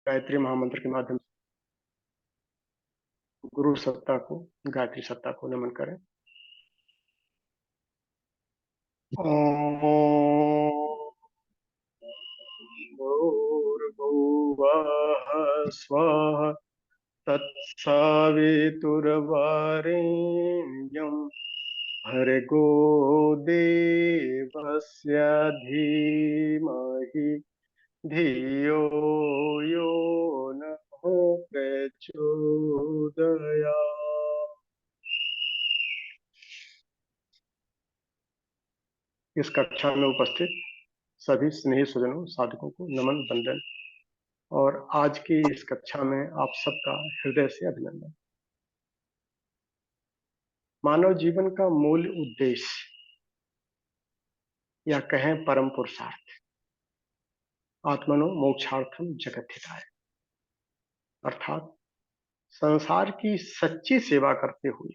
गायत्री महामंत्र के माध्यम से गुरु सत्ता को, गायत्री सत्ता को नमन करें। ओम भूर्भुवः स्वः तत्सवितुर्वरेण्यं भर्गो देवस्य धीमहि धियो यो नः प्रचोदयात्। इस कक्षा में उपस्थित सभी स्नेही स्वजनों, साधकों को नमन, वंदन। और आज की इस कक्षा में आप सबका हृदय से अभिनंदन। मानव जीवन का मूल उद्देश्य या कहें परम पुरुषार्थ आत्मनो मोक्षार्थम जगत हिताय, अर्थात संसार की सच्ची सेवा करते हुए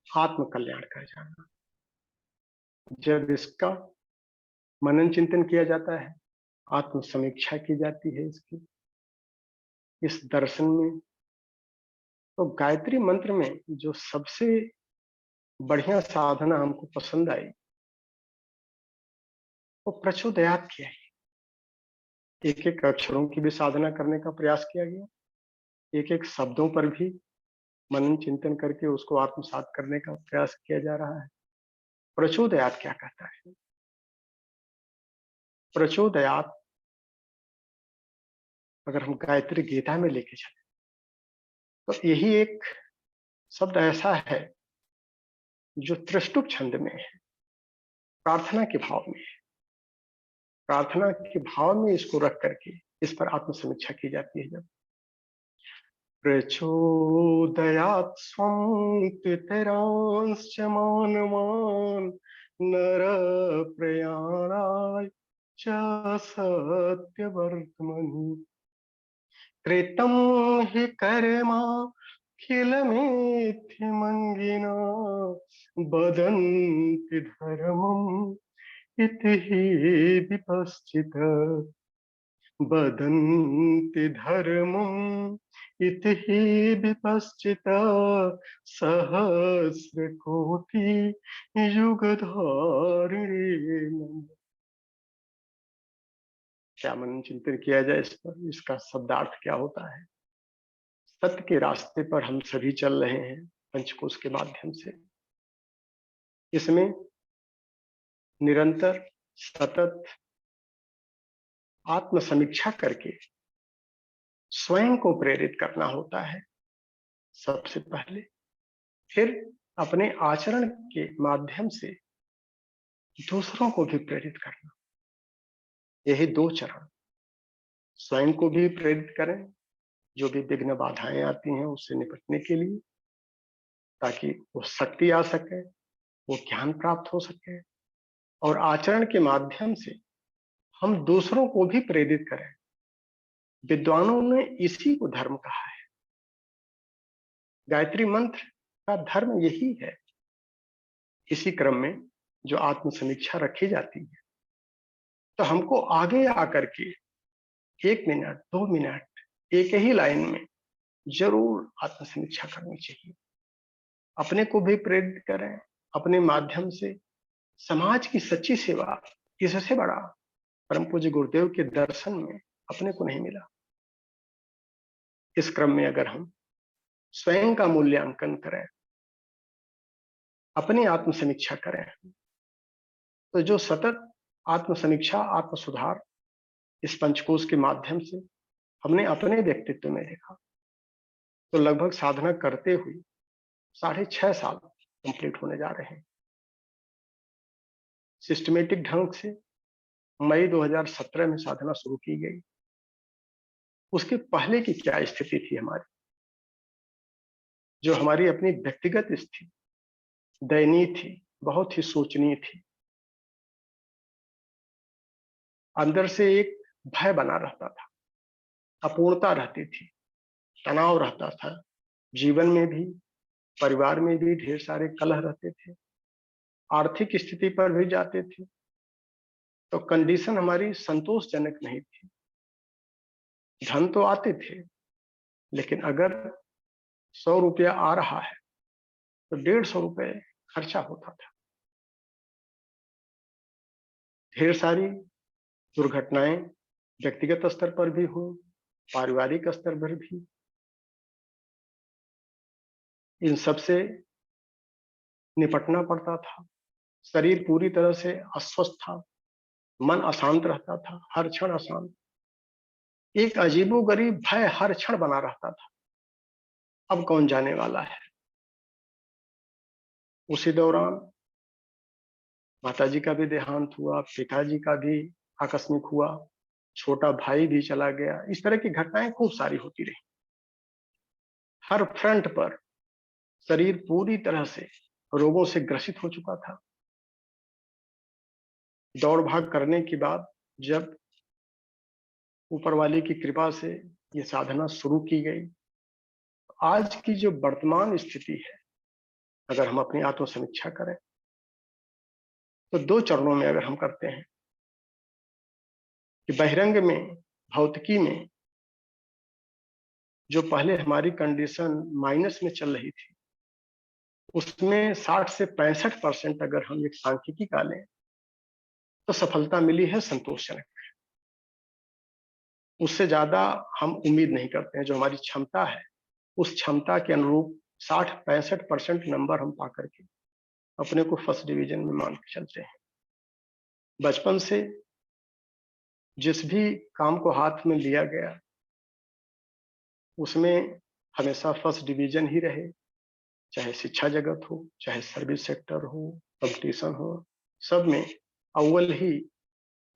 आत्म कल्याण कर जाना। जब इसका मनन चिंतन किया जाता है, आत्म समीक्षा की जाती है इसकी, इस दर्शन में, तो गायत्री मंत्र में जो सबसे बढ़िया साधना हमको पसंद आई वो प्रचोदयात किया है। एक एक अक्षरों की भी साधना करने का प्रयास किया गया, एक एक शब्दों पर भी मनन चिंतन करके उसको आत्मसात करने का प्रयास किया जा रहा है। प्रचोदयात क्या कहता है? प्रचोदयात अगर हम गायत्री गीता में लेके चले तो यही एक शब्द ऐसा है जो त्रिष्टुप छंद में है, प्रार्थना के भाव में है। प्रार्थना के भाव में इसको रख करके इस पर आत्मसमीक्षा की जाती है। जब प्रचोदयात् स्वं तितिरांश्च मानवान् नर प्रयाणाय च सत्यवर्त्मनि कृतं हि कर्माखिलमेध्यमङ्गिना वदन्ति धर्मम् इति हि विपश्चित् वदन्ति धर्मम् इति हि विपश्चित् सहस्रकोटि युगधारिणे नमः। क्या मनन चिंतन किया जाए इस पर? इसका शब्दार्थ क्या होता है? सत्य के रास्ते पर हम सभी चल रहे हैं पंचकोश के माध्यम से। इसमें निरंतर सतत आत्म समीक्षा करके स्वयं को प्रेरित करना होता है सबसे पहले, फिर अपने आचरण के माध्यम से दूसरों को भी प्रेरित करना। यही दो चरण, स्वयं को भी प्रेरित करें, जो भी विघ्न बाधाएं आती हैं उससे निपटने के लिए, ताकि वो शक्ति आ सके, वो ज्ञान प्राप्त हो सके, और आचरण के माध्यम से हम दूसरों को भी प्रेरित करें। विद्वानों ने इसी को धर्म कहा है। गायत्री मंत्र का धर्म यही है। इसी क्रम में जो आत्म समीक्षा रखी जाती है, तो हमको आगे आकर के 1 मिनट 2 मिनट एक ही लाइन में जरूर आत्म समीक्षा करनी चाहिए। अपने को भी प्रेरित करें, अपने माध्यम से समाज की सच्ची सेवा, इससे बड़ा परम पूज्य गुरुदेव के दर्शन में अपने को नहीं मिला। इस क्रम में अगर हम स्वयं का मूल्यांकन करें, अपनी आत्म समीक्षा करें, तो जो सतत आत्म समीक्षा, आत्म सुधार इस पंचकोश के माध्यम से हमने अपने व्यक्तित्व में देखा, तो लगभग साधना करते हुए 6.5 साल कंप्लीट होने जा रहे हैं। सिस्टमेटिक ढंग से मई 2017 में साधना शुरू की गई। उसके पहले की क्या स्थिति थी हमारी? जो हमारी अपनी व्यक्तिगत स्थिति दयनीय थी, बहुत ही शोचनीय थी। अंदर से एक भय बना रहता था, अपूर्णता रहती थी, तनाव रहता था। जीवन में भी, परिवार में भी ढेर सारे कलह रहते थे, आर्थिक स्थिति पर भी जाते थे, तो कंडीशन हमारी संतोषजनक नहीं थी। धन तो आते थे, लेकिन अगर 100 रुपया आ रहा है तो 150 रुपये खर्चा होता था। ढेर सारी दुर्घटनाएं व्यक्तिगत स्तर पर भी हुई, पारिवारिक स्तर पर भी। इन सब से निपटना पड़ता था। शरीर पूरी तरह से अस्वस्थ था, मन अशांत रहता था, हर क्षण अशांत। एक अजीबोगरीब भय हर क्षण बना रहता था, अब कौन जाने वाला है। उसी दौरान माताजी का भी देहांत हुआ, पिताजी का भी आकस्मिक हुआ, छोटा भाई भी चला गया। इस तरह की घटनाएं खूब सारी होती रही। हर फ्रंट पर शरीर पूरी तरह से रोगों से ग्रसित हो चुका था। दौड़ भाग करने के बाद जब ऊपर वाले की कृपा से ये साधना शुरू की गई, आज की जो वर्तमान स्थिति है, अगर हम अपनी आत्म समीक्षा करें तो 2 चरणों में अगर हम करते हैं कि बहिरंग में, भौतिकी में जो पहले हमारी कंडीशन माइनस में चल रही थी, उसमें 60 से 65% अगर हम एक सांख्यिकी का लें तो सफलता मिली है संतोषजनक। उससे ज्यादा हम उम्मीद नहीं करते हैं। जो हमारी क्षमता है, उस क्षमता के अनुरूप 60-65% नंबर हम पा करके अपने को फर्स्ट डिवीजन में मान के चलते हैं। बचपन से जिस भी काम को हाथ में लिया गया, उसमें हमेशा फर्स्ट डिवीजन ही रहे। चाहे शिक्षा जगत हो, चाहे सर्विस सेक्टर हो, कंपटीशन हो, सब में अव्वल ही,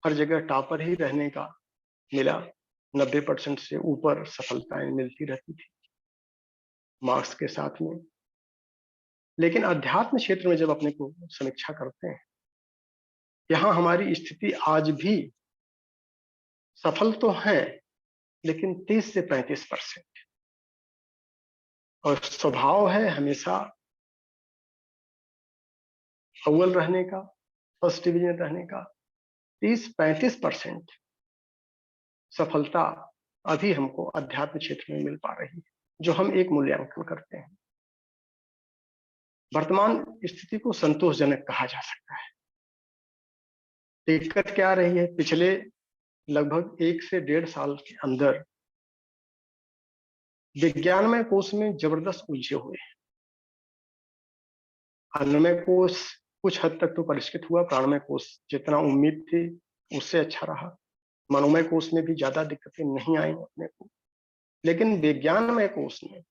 हर जगह टॉपर ही रहने का मिला। 90% से ऊपर सफलताएं मिलती रहती थी मार्क्स के साथ में। लेकिन अध्यात्म क्षेत्र में जब अपने को समीक्षा करते हैं, यहाँ हमारी स्थिति आज भी सफल तो है, लेकिन 30 से 35%। और स्वभाव है हमेशा अव्वल रहने का, फर्स्ट डिवीजन रहने का। 30-35% सफलता अभी हमको अध्यात्म क्षेत्र में मिल पा रही है, जो हम एक मूल्यांकन करते हैं। वर्तमान स्थिति को संतोषजनक कहा जा सकता है। दिक्कत क्या रही है? पिछले लगभग 1 से 1.5 साल के अंदर विज्ञानमय कोश में जबरदस्त उलझे हुए हैं। अन्नमय कोश कुछ हद तक तो परिष्कृत हुआ, प्राणमय कोश जितना उम्मीद थी उससे अच्छा रहा। मनोमय कोश में भी ज्यादा दिक्कतें नहीं आई अपने को। लेकिन विज्ञानमय कोश में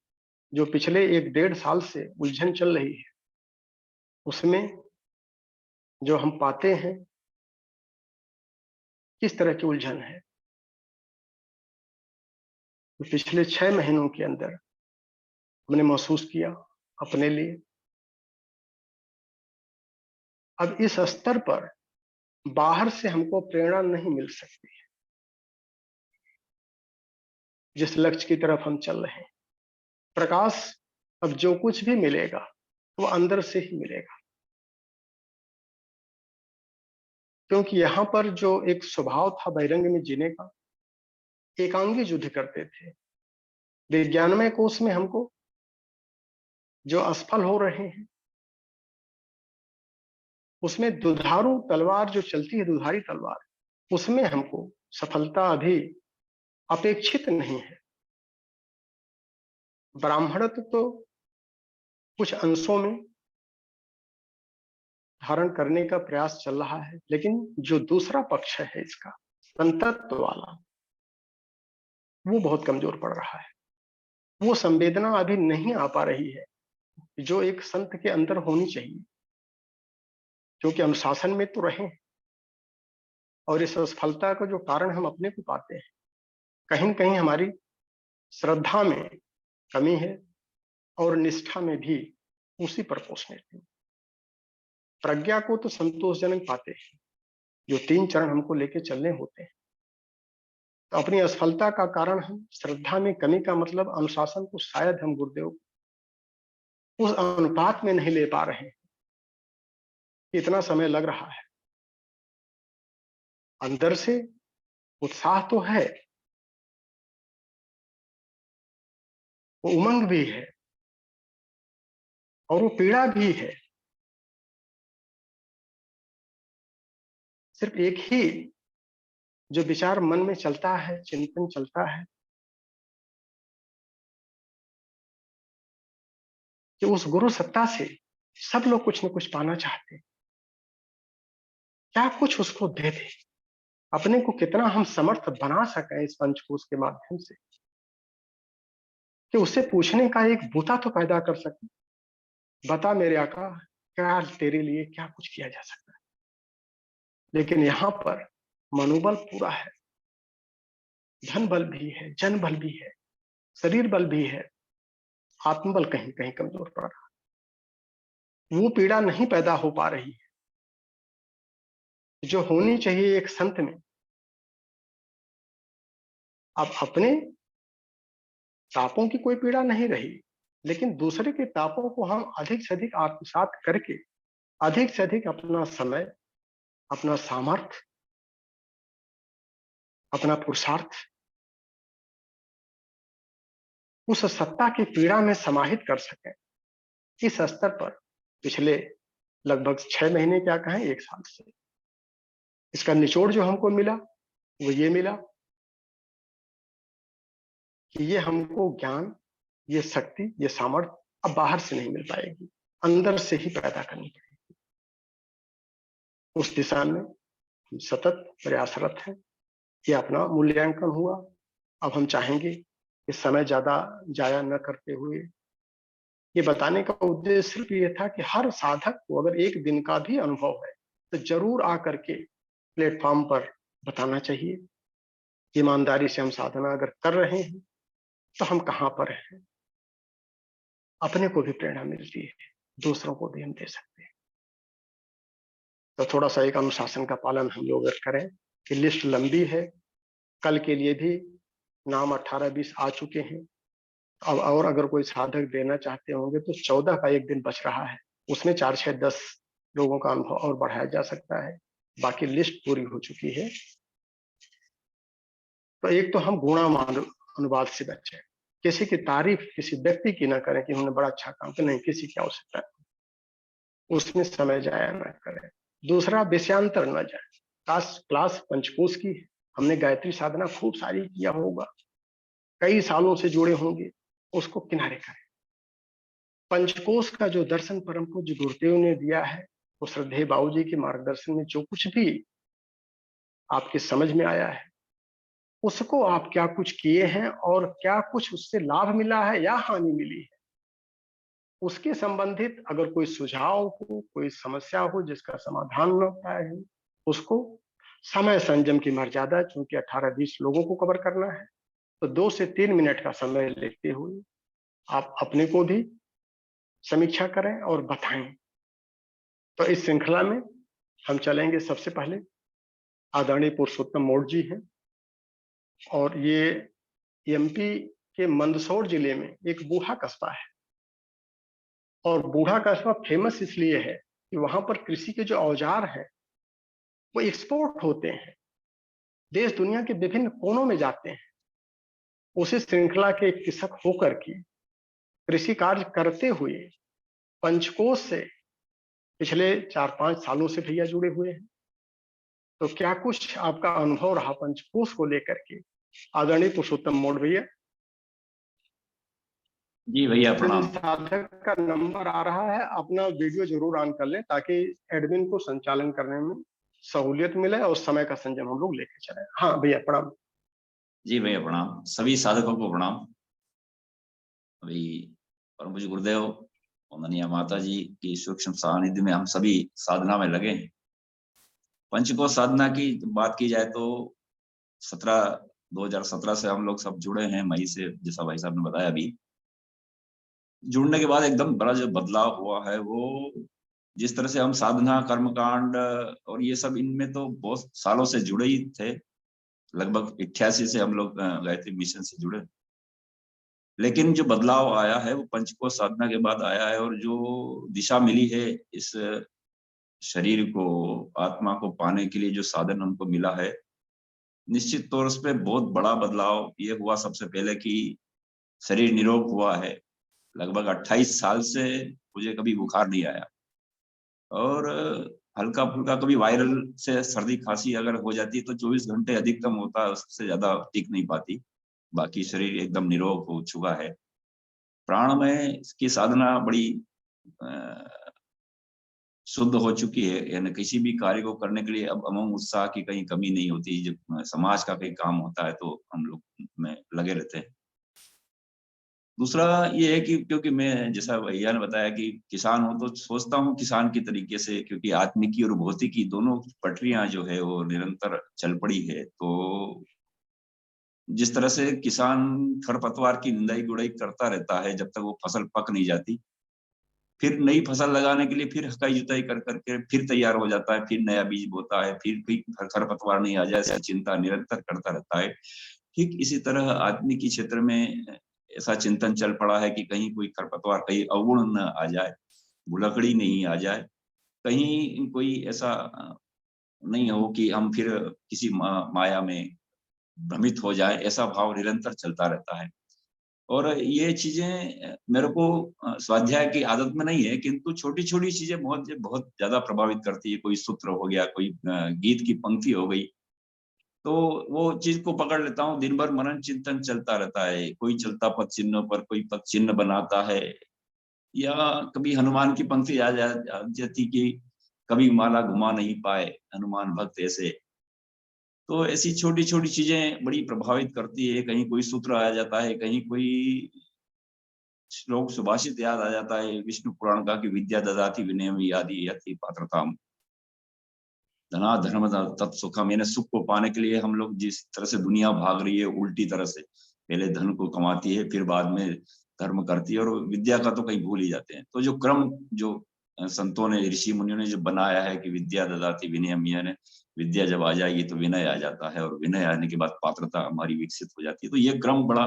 जो पिछले 1-1.5 साल से उलझन चल रही है, उसमें जो हम पाते हैं किस तरह की उलझन है, तो पिछले 6 महीनों के अंदर हमने महसूस किया अपने लिए। अब इस स्तर पर बाहर से हमको प्रेरणा नहीं मिल सकती है। जिस लक्ष्य की तरफ हम चल रहे हैं, प्रकाश अब जो कुछ भी मिलेगा वो अंदर से ही मिलेगा। क्योंकि यहाँ पर जो एक स्वभाव था बहिरंग में जीने का, एकांगी युद्ध करते थे। विज्ञानमय कोश में हमको जो असफल हो रहे हैं, उसमें दुधारू तलवार जो चलती है, दुधारी तलवार, उसमें हमको सफलता अभी अपेक्षित नहीं है। ब्राह्मणत्व तो कुछ अंशों में धारण करने का प्रयास चल रहा है, लेकिन जो दूसरा पक्ष है इसका, संतत्व वाला, वो बहुत कमजोर पड़ रहा है। वो संवेदना अभी नहीं आ पा रही है जो एक संत के अंदर होनी चाहिए। क्योंकि अनुशासन में तो रहे, और इस असफलता का जो कारण हम अपने को पाते हैं, कहीं न कहीं हमारी श्रद्धा में कमी है और निष्ठा में भी उसी पर पोषण है। प्रज्ञा को तो संतोषजनक पाते हैं, जो 3 चरण हमको लेके चलने होते हैं। तो अपनी असफलता का कारण हम श्रद्धा में कमी का मतलब अनुशासन को शायद हम गुरुदेव उस अनुपात में नहीं ले पा रहे हैं। इतना समय लग रहा है। अंदर से उत्साह तो है, वो उमंग भी है और वो पीड़ा भी है। सिर्फ एक ही जो विचार मन में चलता है, चिंतन चलता है कि उस गुरु सत्ता से सब लोग कुछ न कुछ पाना चाहते हैं। क्या कुछ उसको दे दे, अपने को कितना हम समर्थ बना सकें इस पंचकोश के माध्यम से कि उससे पूछने का एक बूता तो पैदा कर सके, बता मेरे आका, क्या तेरे लिए क्या कुछ किया जा सकता है। लेकिन यहाँ पर मनोबल पूरा है, धन बल भी है, जन बल भी है, शरीर बल भी है, आत्मबल कहीं कहीं कमजोर पड़ रहा है। वो पीड़ा नहीं पैदा हो पा रही है जो होनी चाहिए एक संत में। अब अपने तापों की कोई पीड़ा नहीं रही, लेकिन दूसरे के तापों को हम अधिक से अधिक आत्मसात करके अधिक से अधिक अपना समय, अपना सामर्थ्य, अपना पुरुषार्थ उस सत्ता की पीड़ा में समाहित कर सकें। इस स्तर पर पिछले लगभग 6 महीने, क्या कहें 1 साल से इसका निचोड़ जो हमको मिला वो ये मिला कि ये हमको ज्ञान, ये शक्ति, ये सामर्थ्य अब बाहर से नहीं मिल पाएगी, अंदर से ही पैदा करनी पड़ेगी। उस दिशा में हम सतत प्रयासरत हैं। ये अपना मूल्यांकन हुआ। अब हम चाहेंगे कि समय ज्यादा जाया न करते हुए, ये बताने का उद्देश्य सिर्फ ये था कि हर साधक को अगर एक दिन का भी अनुभव है तो जरूर आकर के प्लेटफॉर्म पर बताना चाहिए। ईमानदारी से हम साधना अगर कर रहे हैं तो हम कहाँ पर हैं, अपने को भी प्रेरणा मिलती है, दूसरों को भी हम दे सकते हैं। तो थोड़ा सा एक अनुशासन का पालन हम लोग अगर करें कि लिस्ट लंबी है, कल के लिए भी नाम 18-20 आ चुके हैं। अब और अगर कोई साधक देना चाहते होंगे तो 14 का एक दिन बच रहा है, उसमें 4-6-10 लोगों का अनुभव और बढ़ाया जा सकता है। बाकी लिस्ट पूरी हो चुकी है। तो एक तो हम गुणामान अनुवाद से बचें, किसी की तारीफ किसी व्यक्ति की ना करें कि उन्होंने बड़ा अच्छा काम किया, नहीं, किसी की आवश्यकता है, उसमें समय जाया ना करें। दूसरा, विषयांतर न जाए। क्लास पंचकोश की है, हमने गायत्री साधना खूब सारी किया होगा, कई सालों से जुड़े होंगे, उसको किनारे करें। पंचकोश का जो दर्शन परम पूज्य गुरुदेव ने दिया है, वो श्रद्धेय बाबूजी के मार्गदर्शन में जो कुछ भी आपके समझ में आया है, उसको आप क्या कुछ किए हैं और क्या कुछ उससे लाभ मिला है या हानि मिली है, उसके संबंधित अगर कोई सुझाव हो, कोई समस्या हो जिसका समाधान न पाए हैं, उसको समय संयम की मर्यादा, चूंकि 18-20 लोगों को कवर करना है, तो 2 से 3 मिनट का समय लेते हुए आप अपने को भी समीक्षा करें और बताएं। तो इस श्रृंखला में हम चलेंगे। सबसे पहले आदरणीय पुरुषोत्तम मौर्य जी हैं, और ये एमपी के मंदसौर जिले में एक बूढ़ा कस्बा है, और बूढ़ा कस्बा फेमस इसलिए है कि वहां पर कृषि के जो औजार हैं वो एक्सपोर्ट होते हैं, देश दुनिया के विभिन्न कोनों में जाते हैं। उसी श्रृंखला के एक कृषक होकर के कृषि कार्य करते हुए पंचकोश से पिछले 4-5 सालों से भैया जुड़े हुए हैं। तो क्या कुछ आपका अनुभव रहा पंचकोश को लेकर के, आदरणीय पुरुषोत्तम मौर्य भैया? जी भैया जिन प्रणाम। साधक का नंबर आ रहा है अपना वीडियो जरूर ऑन कर लें ताकि एडमिन को संचालन करने में सहूलियत मिले और समय का संयम हम लोग लेके चले। हाँ भैया प्रणाम। जी भैया प्रणाम, सभी साधकों को प्रणाम। अभी परम पूज्य गुरुदेव वंदनीय माता जी की सूक्ष्म सानिध्य में हम सभी साधना में लगे हैं। पंचकोश साधना की बात की जाए तो 2017 से हम लोग सब जुड़े हैं, मई से, जैसा भाई साहब ने बताया। अभी जुड़ने के बाद एकदम बड़ा जो बदलाव हुआ है, वो जिस तरह से हम साधना, कर्मकांड और ये सब, इनमें तो बहुत सालों से जुड़े ही थे। लगभग 88 से हम लोग गायत्री मिशन से जुड़े, लेकिन जो बदलाव आया है वो पंचकोश साधना के बाद आया है। और जो दिशा मिली है इस शरीर को, आत्मा को पाने के लिए, जो साधन हमको मिला है, निश्चित तौर पे बहुत बड़ा बदलाव ये हुआ। सबसे पहले कि शरीर निरोग हुआ है। लगभग 28 साल से मुझे कभी बुखार नहीं आया, और हल्का फुल्का कभी वायरल से सर्दी खांसी अगर हो जाती है तो 24 घंटे अधिकतम होता है, उससे ज्यादा टिक नहीं पाती। बाकी शरीर एकदम निरोग हो चुका है। प्राणमय की साधना बड़ी शुद्ध हो चुकी है, यानी किसी भी कार्य को करने के लिए अब अमंग उत्साह की कहीं कमी नहीं होती। जब समाज का कहीं काम होता है तो हम लोग में लगे रहते हैं। दूसरा ये है कि क्योंकि मैं, जैसा भैया ने बताया कि किसान हूं, तो सोचता हूँ किसान की तरीके से, क्योंकि आत्मिकी और भौतिकी दोनों पटरियां जो है वो निरंतर चल पड़ी है। तो जिस तरह से किसान खरपतवार की निंदाई गुड़ाई करता रहता है जब तक वो फसल पक नहीं जाती, फिर नई फसल लगाने के लिए फिर हकाई जुताई कर करके फिर तैयार हो जाता है, फिर नया बीज बोता है, फिर कोई खरपतवार नहीं आ जाए ऐसी चिंता निरंतर करता रहता है। ठीक इसी तरह आदमी के क्षेत्र में ऐसा चिंतन चल पड़ा है कि कहीं कोई खरपतवार, कहीं अवगुण न आ जाए, भुलकड़ी नहीं आ जाए, कहीं कोई ऐसा नहीं हो कि हम फिर किसी माया में भ्रमित हो जाए। ऐसा भाव निरंतर चलता रहता है। और ये चीजें मेरे को स्वाध्याय की आदत में नहीं है, किंतु छोटी छोटी चीजें बहुत बहुत ज्यादा प्रभावित करती है। कोई सूत्र हो गया, कोई गीत की पंक्ति हो गई, तो वो चीज को पकड़ लेता हूँ। दिन भर मनन चिंतन चलता रहता है। कोई चलता पद चिन्हों पर, कोई पद चिन्ह बनाता है, या कभी हनुमान की पंक्ति आ जाती कि कभी माला घुमा नहीं पाए हनुमान भक्त ऐसे। तो ऐसी छोटी छोटी चीजें बड़ी प्रभावित करती है। कहीं कोई सूत्र आ जाता है, कहीं कोई श्लोक सुभाषित याद आ जाता है विष्णु पुराण का कि विद्या ददाति विनयम यादि यति पात्रताम धना धर्म तत्सुखम। यानी सुख को पाने के लिए हम लोग जिस तरह से दुनिया भाग रही है उल्टी तरह से, पहले धन को कमाती है, फिर बाद में धर्म करती है, और विद्या का तो कहीं भूल ही जाते हैं। तो जो क्रम जो संतों ने, ऋषि मुनियों ने जो बनाया है कि विद्या ददाति विनयम, यानी विद्या जब आ जाएगी तो विनय आ जाता है, और विनय आने के बाद पात्रता हमारी विकसित हो जाती है। तो ये क्रम बड़ा,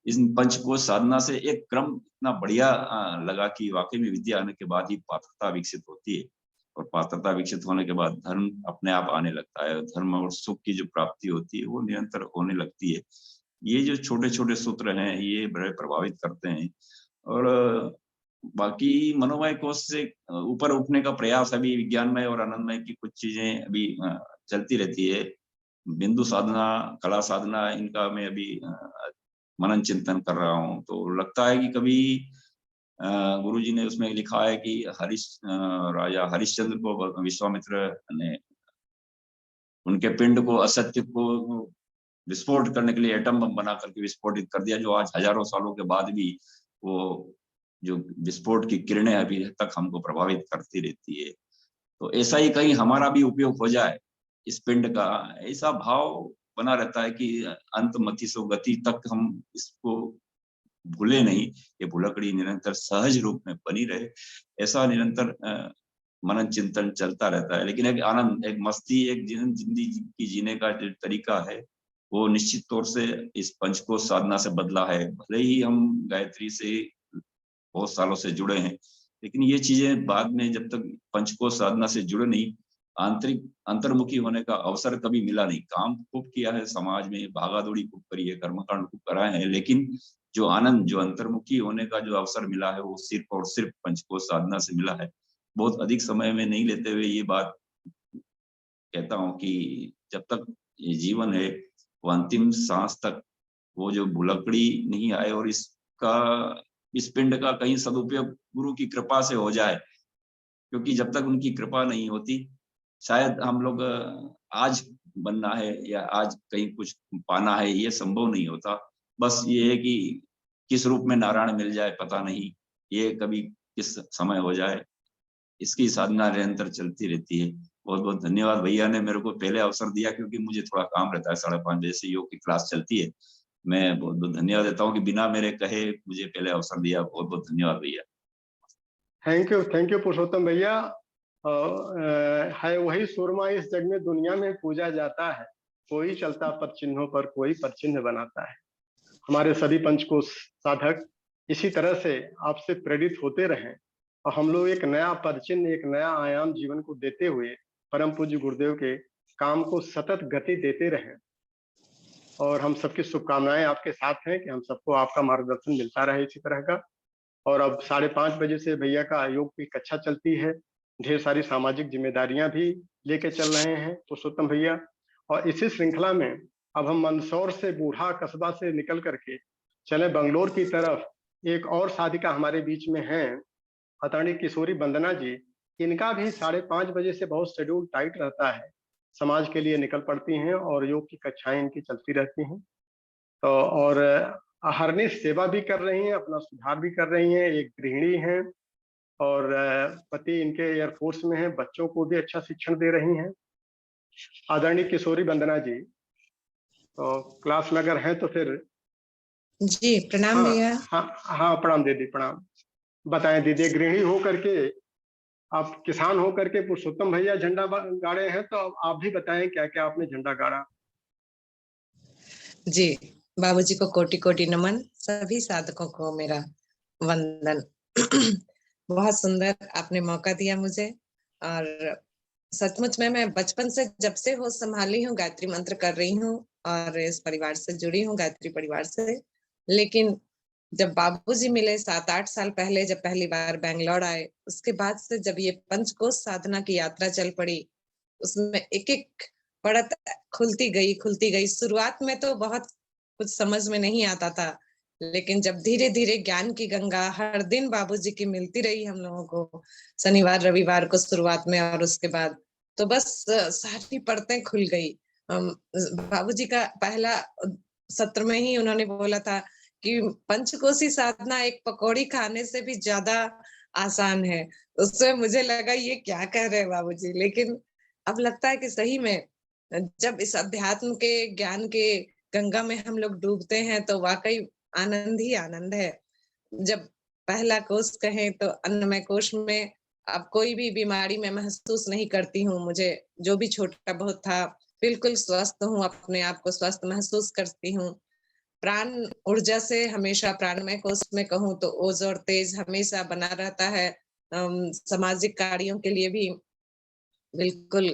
इस पंचकोश साधना से एक क्रम इतना बढ़िया लगा कि वाकई में विद्या आने के बाद ही पात्रता विकसित होती है, और पात्रता विकसित होने के बाद धर्म अपने आप आने लगता है। धर्म और सुख की जो प्राप्ति होती है वो निरंतर होने लगती है। ये जो छोटे छोटे सूत्र हैं ये बड़े प्रभावित करते हैं। और बाकी मनोमय कोश से ऊपर उठने का प्रयास अभी विज्ञानमय और आनंदमय की कुछ चीजें अभी चलती रहती है। बिंदु साधना, कला साधना, इनका मैं अभी मनन चिंतन कर रहा हूँ। तो लगता है कि कभी गुरु जी ने उसमें लिखा है कि राजा हरिश्चंद्र को विश्वामित्र ने उनके पिंड को, असत्य को विस्फोट करने के लिए एटम बम बना करके विस्फोटित कर दिया, जो आज हजारों सालों के बाद भी वो जो विस्फोट की किरणें अभी तक हमको प्रभावित करती रहती है। तो ऐसा ही कहीं हमारा भी उपयोग हो जाए इस पिंड का, ऐसा भाव बना रहता है कि अंत मति सो गति तक हम इसको भूले नहीं। ये भुलकड़ी निरंतर सहज रूप में बनी रहे, ऐसा निरंतर मनन चिंतन चलता रहता है। लेकिन एक आनंद, एक मस्ती, एक जिंदगी की जीने का जो तरीका है वो निश्चित तौर से इस पंचकोश साधना से बदला है। भले ही हम गायत्री से बहुत सालों से जुड़े हैं, लेकिन ये चीजें बाद में जब तक पंचकोश साधना से जुड़े नहीं, आंतरिक अंतर्मुखी होने का अवसर कभी मिला नहीं। काम खूब किया है, समाज में भागा दौड़ी खूब करी है, कर्मकांड खूब कराए हैं, लेकिन जो आनंद, जो अंतर्मुखी होने का जो अवसर मिला है वो सिर्फ और सिर्फ पंचकोश साधना से मिला है। बहुत अधिक समय में नहीं लेते हुए ये बात कहता हूँ कि जब तक ये जीवन है वो अंतिम सांस तक वो जो भुलकड़ी नहीं आए और इसका, इस पिंड का कहीं सदुपयोग गुरु की कृपा से हो जाए। क्योंकि जब तक उनकी कृपा नहीं होती, शायद हम लोग आज बनना है या आज कहीं कुछ पाना है ये संभव नहीं होता। बस ये है कि किस रूप में नारायण मिल जाए पता नहीं, ये कभी किस समय हो जाए, इसकी साधना निरंतर चलती रहती है। बहुत बहुत धन्यवाद भैया ने मेरे को पहले अवसर दिया, क्योंकि मुझे थोड़ा काम रहता है, 5:30 बजे से योग की क्लास चलती है। मैं बहुत बहुत धन्यवाद देता हूँ कि बिना मेरे कहे मुझे पहले अवसर दिया। बहुत बहुत धन्यवाद भैया। थैंक यू पुरुषोत्तम भैया। है वही सुरमा इस जग में दुनिया में पूजा जाता है, कोई चलता पद चिन्हों पर, कोई पद चिन्ह बनाता है। हमारे सभी पंचकोश साधक इसी तरह से आपसे प्रेरित होते रहें, और हम लोग एक नया पद चिन्ह, एक नया आयाम जीवन को देते हुए परम पूज्य गुरुदेव के काम को सतत गति देते रहें। और हम सबकी शुभकामनाएं आपके साथ हैं कि हम सबको आपका मार्गदर्शन मिलता रहे इसी तरह का। और अब 5:30 बजे से भैया का योग की कक्षा चलती है। ढेर सारी सामाजिक जिम्मेदारियां भी लेके चल रहे हैं पुरुषोत्तम भैया। और इसी श्रृंखला में अब हम मंदसौर से बूढ़ा कस्बा से निकल करके चले बंगलोर की तरफ। एक और साधिका हमारे बीच में हैं, आदरणीय किशोरी वंदना जी। इनका भी 5:30 बजे से बहुत शेड्यूल टाइट रहता है, समाज के लिए निकल पड़ती हैं और योग की कक्षाएं इनकी चलती रहती हैं। तो और अहरनिश सेवा भी कर रही हैं, अपना सुधार भी कर रही हैं, एक गृहिणी हैं। और पति इनके एयरफोर्स में हैं, बच्चों को भी अच्छा शिक्षण दे रही हैं। आदरणीय किशोरी वंदना जी, तो क्लास में अगर हैं तो फिर। जी प्रणाम हाँ भैया। हाँ हाँ, प्रणाम दीदी, प्रणाम। बताएं दीदी, गृहिणी हो करके, आप किसान हो करके पुरुषोत्तम भैया झंडा गाड़े हैं, तो अब आप भी बताएं क्या क्या आपने झंडा गाड़ा। जी बाबूजी को कोटि कोटि नमन, सभी साधकों को मेरा वंदन। बहुत सुंदर आपने मौका दिया मुझे। और सचमुच में मैं बचपन से जब से होश संभाली हूँ गायत्री मंत्र कर रही हूँ और इस परिवार से जुड़ी हूँ, गायत्री परिवार से। लेकिन जब बाबूजी मिले 7-8 साल पहले, जब पहली बार बैंगलोर आए, उसके बाद से जब ये पंचकोश साधना की यात्रा चल पड़ी, उसमें एक एक पड़त खुलती गई। शुरुआत में तो बहुत कुछ समझ में नहीं आता था, लेकिन जब धीरे धीरे ज्ञान की गंगा हर दिन बाबूजी की मिलती रही हम लोगों को, शनिवार रविवार को शुरुआत में, और उसके बाद तो बस सारी परतें खुल गई। बाबूजी का पहला सत्र में ही उन्होंने बोला था कि पंचकोशी साधना एक पकौड़ी खाने से भी ज्यादा आसान है। उससे मुझे लगा ये क्या कह रहे हैं बाबूजी, लेकिन अब लगता है कि सही में जब इस अध्यात्म के ज्ञान के गंगा में हम लोग डूबते हैं तो वाकई आनंद ही आनंद है। जब पहला कोष कहें तो अन्नमय कोष में अब कोई भी बीमारी मैं महसूस नहीं करती हूँ। मुझे जो भी छोटा बहुत था, बिल्कुल स्वस्थ हूँ, अपने आप को स्वस्थ महसूस करती हूँ। प्राण ऊर्जा से हमेशा प्राणमय कोष में कहूँ तो ओज और तेज हमेशा बना रहता है। सामाजिक कार्यों के लिए भी बिल्कुल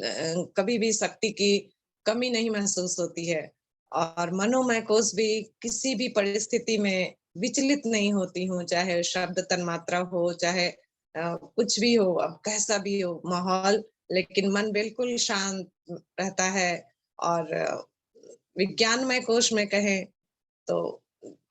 कभी भी शक्ति की कमी नहीं महसूस होती है। और मनोमय कोष भी किसी भी परिस्थिति में विचलित नहीं होती हूँ, चाहे शब्द तन्मात्रा हो, चाहे कुछ भी हो, अब कैसा भी हो माहौल, लेकिन मन बिल्कुल शांत रहता है। और विज्ञानमय कोष में कहें तो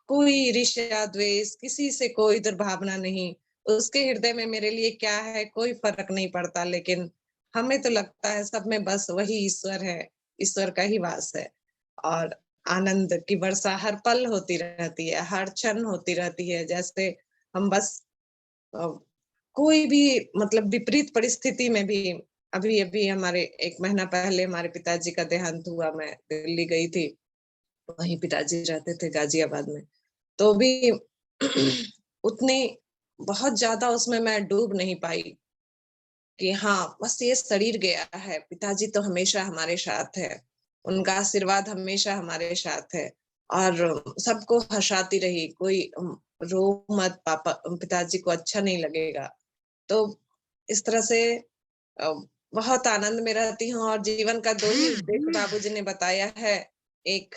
कोई ईर्ष्या द्वेष, किसी से कोई दुर्भावना नहीं। उसके हृदय में मेरे लिए क्या है कोई फर्क नहीं पड़ता, लेकिन हमें तो लगता है सब में बस वही ईश्वर है, ईश्वर का ही वास है। और आनंद की वर्षा हर पल होती रहती है, हर क्षण होती रहती है। जैसे हम बस कोई भी मतलब विपरीत परिस्थिति में भी, अभी अभी हमारे 1 महीना पहले हमारे पिताजी का देहांत हुआ, मैं दिल्ली गई थी, वहीं पिताजी रहते थे गाजियाबाद में। तो भी उतनी बहुत ज्यादा उसमें मैं डूब नहीं पाई कि हाँ बस ये शरीर गया है, पिताजी तो हमेशा हमारे साथ है, उनका आशीर्वाद हमेशा हमारे साथ है। और सबको हंसाती रही, कोई रो मत पापा, पिताजी को अच्छा नहीं लगेगा। तो इस तरह से अ, बहुत आनंद में रहती हूँ। और जीवन का 2 ही उद्देश्य बाबूजी ने बताया है, एक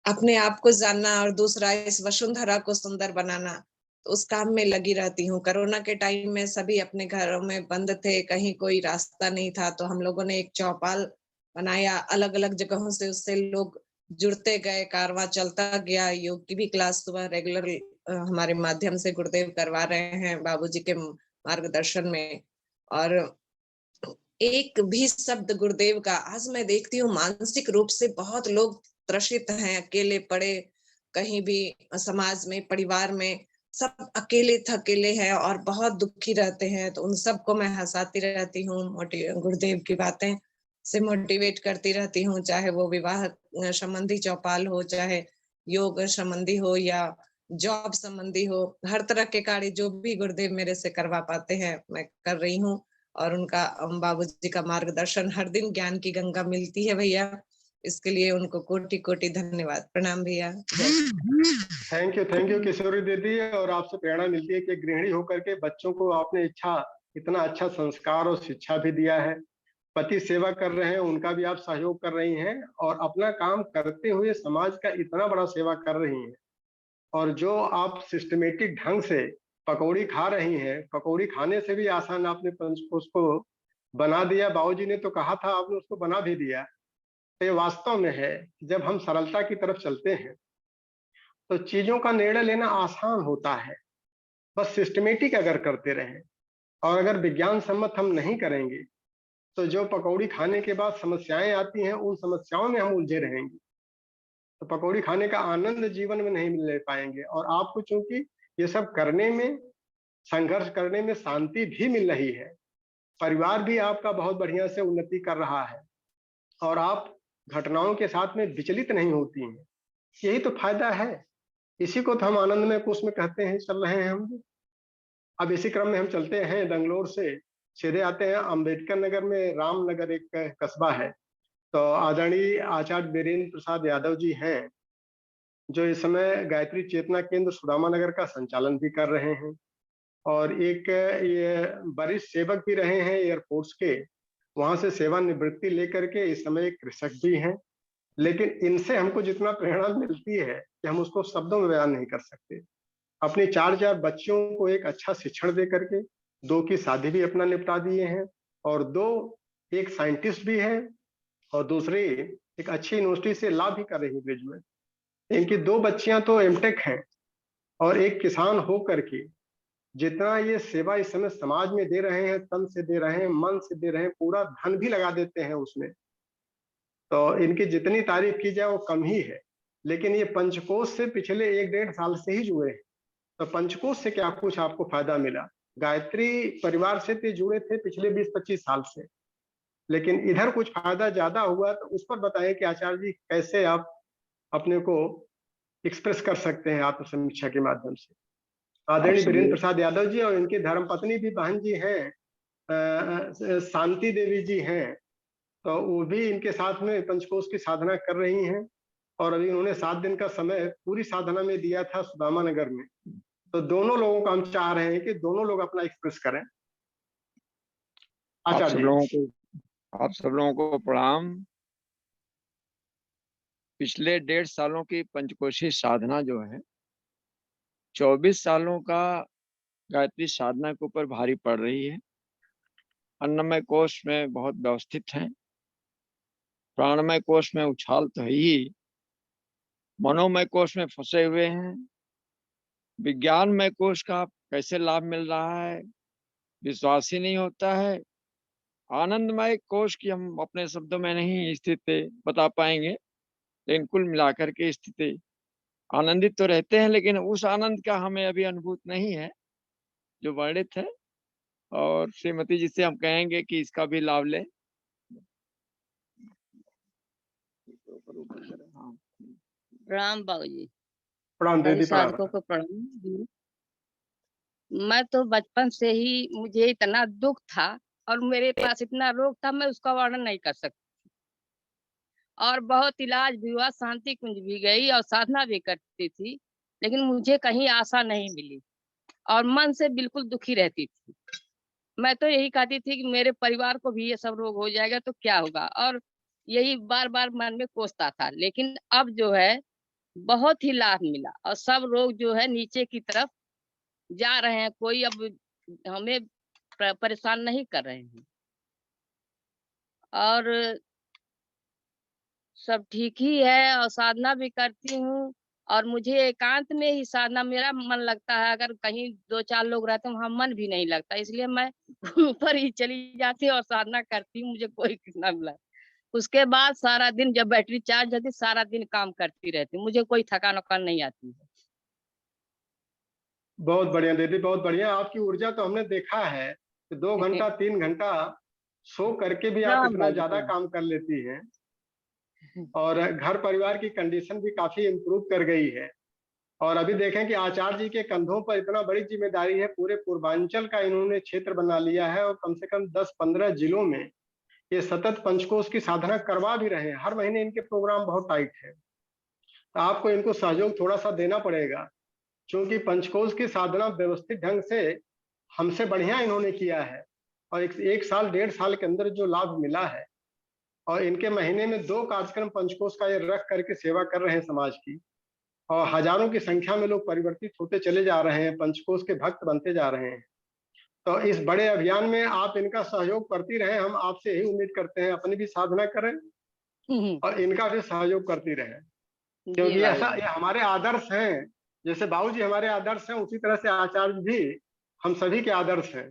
अपने आप को जानना और दूसरा इस वसुंधरा को सुंदर बनाना। तो उस काम में लगी रहती हूँ। कोरोना के टाइम में सभी अपने घरों में बंद थे, कहीं कोई रास्ता नहीं था, तो हम लोगों ने एक चौपाल बनाया, अलग-अलग जगहों से उससे लोग जुड़ते गए, कारवां चलता गया। योग की भी क्लास सुबह रेगुलर हमारे माध्यम से गुरुदेव करवा रहे हैं बाबूजी के मार्गदर्शन में। और एक भी शब्द गुरुदेव का आज मैं देखती हूँ, मानसिक रूप से बहुत लोग त्रसित हैं, अकेले पड़े, कहीं भी समाज में, परिवार में, सब अकेले थकेले हैं और बहुत दुखी रहते हैं। तो उन सबको मैं हंसाती रहती हूँ, गुरुदेव की बातें से मोटिवेट करती रहती हूँ, चाहे वो विवाह संबंधी चौपाल हो, चाहे योग संबंधी हो या जॉब संबंधी हो, हर तरह के कार्य जो भी गुरुदेव मेरे से करवा पाते हैं मैं कर रही हूँ। और उनका बाबूजी का मार्गदर्शन हर दिन ज्ञान की गंगा मिलती है भैया, इसके लिए उनको कोटि कोटि धन्यवाद। प्रणाम भैया। थैंक यू किशोरी दीदी। और आपसे प्रेरणा मिलती है कि गृहिणी होकर के बच्चों को आपने इतना अच्छा संस्कार और शिक्षा भी दिया है। पति सेवा कर रहे हैं, उनका भी आप सहयोग कर रही हैं और अपना काम करते हुए समाज का इतना बड़ा सेवा कर रही हैं। और जो आप सिस्टमेटिक ढंग से पकौड़ी खा रही हैं, पकौड़ी खाने से भी आसान आपने पंचकोश को बना दिया। बाबूजी ने तो कहा था, आपने उसको बना भी दिया। तो ये वास्तव में है कि जब हम सरलता की तरफ चलते हैं तो चीजों का निर्णय लेना आसान होता है। बस सिस्टमेटिक अगर करते रहें और अगर विज्ञान सम्मत हम नहीं करेंगे तो जो पकौड़ी खाने के बाद समस्याएं आती हैं, उन समस्याओं में हम उलझे रहेंगे, तो पकौड़ी खाने का आनंद जीवन में नहीं ले पाएंगे। और आपको चूंकि ये सब करने में, संघर्ष करने में शांति भी मिल रही है, परिवार भी आपका बहुत बढ़िया से उन्नति कर रहा है और आप घटनाओं के साथ में विचलित नहीं होती हैं, यही तो फायदा है। इसी को तो हम आनंदमय कोष में कहते हैं, चल रहे हैं हम। अब इसी क्रम में हम चलते हैं, बेंगलोर से सीधे आते हैं अंबेडकर नगर में। रामनगर एक कस्बा है, तो आदरणीय आचार्य वीरेंद्र प्रसाद यादव जी हैं, जो इस समय गायत्री चेतना केंद्र सुदामा नगर का संचालन भी कर रहे हैं और एक ये वरिष्ठ सेवक भी रहे हैं एयरफोर्स के, वहां से सेवानिवृत्ति लेकर के इस समय एक कृषक भी हैं। लेकिन इनसे हमको जितना प्रेरणा मिलती है कि हम उसको शब्दों में बयान नहीं कर सकते। अपने 4 बच्चों को एक अच्छा शिक्षण दे करके 2 की शादी भी अपना निपटा दिए हैं और 2, एक साइंटिस्ट भी है और दूसरी एक अच्छी यूनिवर्सिटी से लॉ भी कर रही है, ग्रेजुएट। इनकी 2 बच्चियां तो एमटेक हैं और एक किसान हो करके जितना ये सेवा इस समय समाज में दे रहे हैं, तन से दे रहे हैं, मन से दे रहे हैं, पूरा धन भी लगा देते हैं उसमें, तो इनकी जितनी तारीफ की जाए वो कम ही है। लेकिन ये पंचकोश से पिछले 1-1.5 साल से ही जुड़े हैं, तो पंचकोश से क्या कुछ आपको फायदा मिला? गायत्री परिवार से तो जुड़े थे पिछले 20-25 साल से, लेकिन इधर कुछ फायदा ज्यादा हुआ, तो उस पर बताएं कि आचार्य जी कैसे आप अपने को एक्सप्रेस कर सकते हैं आत्मसमीक्षा के माध्यम से। आदरणीय वीरेंद्र प्रसाद यादव जी और इनकी धर्मपत्नी भी बहन जी हैं, शांति देवी जी हैं, तो वो भी इनके साथ में पंचकोश की साधना कर रही हैं और अभी उन्होंने 7 दिन का समय पूरी साधना में दिया था सुदामा नगर में। तो दोनों लोगों को हम चाह रहे हैं कि दोनों लोग अपना एक्सप्रेस करें। आप सब लोगों को प्रणाम। पिछले 1.5 सालों की पंचकोशी साधना जो है 24 सालों का गायत्री साधना के ऊपर भारी पड़ रही है। अन्नमय कोश में बहुत व्यवस्थित हैं, प्राणमय कोश में उछाल तो है ही, मनोमय कोश में फंसे हुए हैं। विज्ञानमय कोश का कैसे लाभ मिल रहा है विश्वास ही नहीं होता है। आनंदमय कोश की हम अपने शब्दों में नहीं स्थिति बता पाएंगे, लेकिन कुल मिलाकर के स्थिति आनंदित तो रहते हैं, लेकिन उस आनंद का हमें अभी अनुभूत नहीं है जो वर्णित है। और श्रीमती जी से हम कहेंगे कि इसका भी लाभ लें। प्रणाम बाबूजी। प्रणाम दीदी, प्रणाम। साधकों को प्रणाम। मैं तो बचपन से ही मुझे इतना दुख था और मेरे पास इतना रोग था, मैं उसका वर्णन नहीं कर सकती। और बहुत इलाज भी हुआ, शांति कुंज भी गई और साधना भी करती थी, लेकिन मुझे कहीं आशा नहीं मिली और मन से बिल्कुल दुखी रहती थी। मैं तो यही कहती थी कि मेरे परिवार को भी ये सब रोग हो जाएगा तो क्या होगा, और यही बार बार मन में कोसता था। लेकिन अब जो है बहुत ही लाभ मिला और सब रोग जो है नीचे की तरफ जा रहे हैं, कोई अब हमें परेशान नहीं कर रहे हैं और सब ठीक ही है। और साधना भी करती हूँ और मुझे एकांत में ही साधना मेरा मन लगता है। अगर कहीं 2-4 लोग रहते हैं वहां मन भी नहीं लगता, इसलिए मैं ऊपर ही चली जाती हूँ और साधना करती हूँ, मुझे कोई कितना मिला। उसके बाद सारा दिन जब बैटरी चार्ज होती, सारा दिन काम करती रहती हूँ, मुझे कोई थकान वकान नहीं आती है। बहुत बढ़िया दीदी, बहुत बढ़िया। आपकी ऊर्जा तो हमने देखा है कि 2 घंटा 3 घंटा सो करके भी आप इतना ज्यादा काम कर लेती हैं और घर परिवार की कंडीशन भी काफी इम्प्रूव कर गई है। और अभी देखें कि आचार्य जी के कंधों पर इतना बड़ी जिम्मेदारी है, पूरे पूर्वांचल का इन्होंने क्षेत्र बना लिया है और कम से कम 10-15 जिलों में ये सतत पंचकोश की साधना करवा भी रहे हैं। हर महीने इनके प्रोग्राम बहुत टाइट है, तो आपको इनको सहयोग थोड़ा सा देना पड़ेगा, क्योंकि पंचकोश की साधना व्यवस्थित ढंग से हमसे बढ़िया इन्होंने किया है। और एक साल 1.5 साल के अंदर जो लाभ मिला है, और इनके महीने में 2 कार्यक्रम पंचकोश का ये रख करके सेवा कर रहे हैं समाज की, और हजारों की संख्या में लोग परिवर्तित होते चले जा रहे हैं, पंचकोश के भक्त बनते जा रहे हैं। तो इस बड़े अभियान में आप इनका सहयोग करती रहें, हम आपसे यही उम्मीद करते हैं। अपनी भी साधना करें और इनका भी सहयोग करती रहें, क्योंकि जी ऐसा बाबूजी। ये हमारे आदर्श हैं। जैसे बाबूजी हमारे आदर्श हैं, उसी तरह से आचार्य भी हम सभी के आदर्श हैं।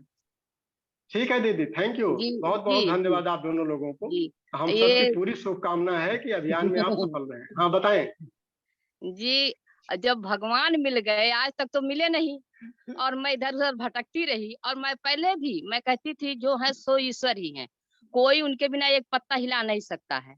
ठीक है दीदी, थैंक यू, जी बहुत जी बहुत जी धन्यवाद आप दोनों लोगों को। जी हम सबकी ये पूरी शुभकामना है कि अभियान में आप सफल रहें। हाँ बताएं। जी, जब भगवान मिल गए, आज तक तो मिले नहीं, और मैं इधर-उधर भटकती रही, और मैं पहले भी मैं कहती थी जो है सो ईश्वर ही है, कोई उनके बिना एक पत्ता हिला नहीं सकता है।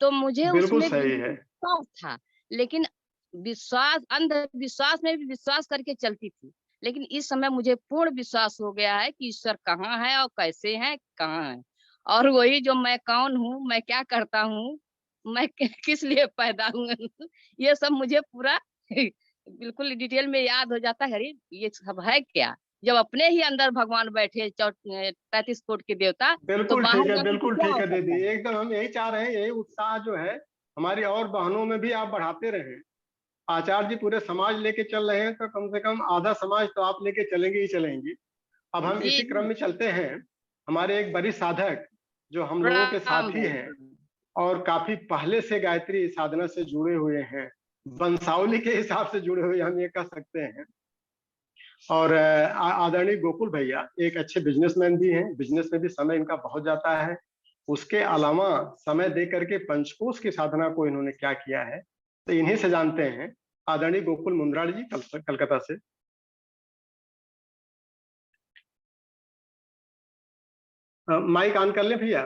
तो मुझे बिल्कुल उसमें सही है। विश्वास था, लेकिन विश्वास, अंधविश्वास में भी विश्वास करके चलती थी। लेकिन इस समय मुझे पूर्ण विश्वास हो गया है कि ईश्वर कहाँ है और कैसे हैं, कहाँ है। और वही जो मैं कौन हूँ, मैं क्या करता हूँ, मैं किस लिए पैदा हुआ हूँ, ये सब मुझे पूरा बिल्कुल डिटेल में याद हो जाता है। अरे ये सब है क्या? जब अपने ही अंदर भगवान बैठे 33 कोट के देवता, तो बिल्कुल ठीक बाहर है, जाने से बिल्कुल क्या ठीक हो है सकता दीदी, है? एकदम हम यही चाह रहे हैं, यही उत्साह जो है हमारी और बहनों में भी आप बढ़ाते रहें। आचार्य जी पूरे समाज लेके चल रहे हैं, तो कम से कम आधा समाज तो आप लेके चलेंगे ही चलेंगी। अब हम जी, इसी क्रम जी। में चलते हैं। हमारे एक बड़ी साधक जो हम लोगों के प्रणाम साथी हैं, भाई। और काफी पहले से गायत्री साधना से जुड़े हुए हैं, वंशावली के हिसाब से जुड़े हुए हम ये कह सकते हैं। और आदरणीय गोकुल भैया एक अच्छे बिजनेसमैन भी हैं, बिजनेस में भी समय इनका बहुत जाता है। उसके अलावा समय दे करके पंचकोश की साधना को इन्होंने क्या किया है, तो इन्हीं से जानते हैं। आदरणीय गोकुल मुंद्राल जी कलकत्ता से। माइक ऑन कर लें भैया।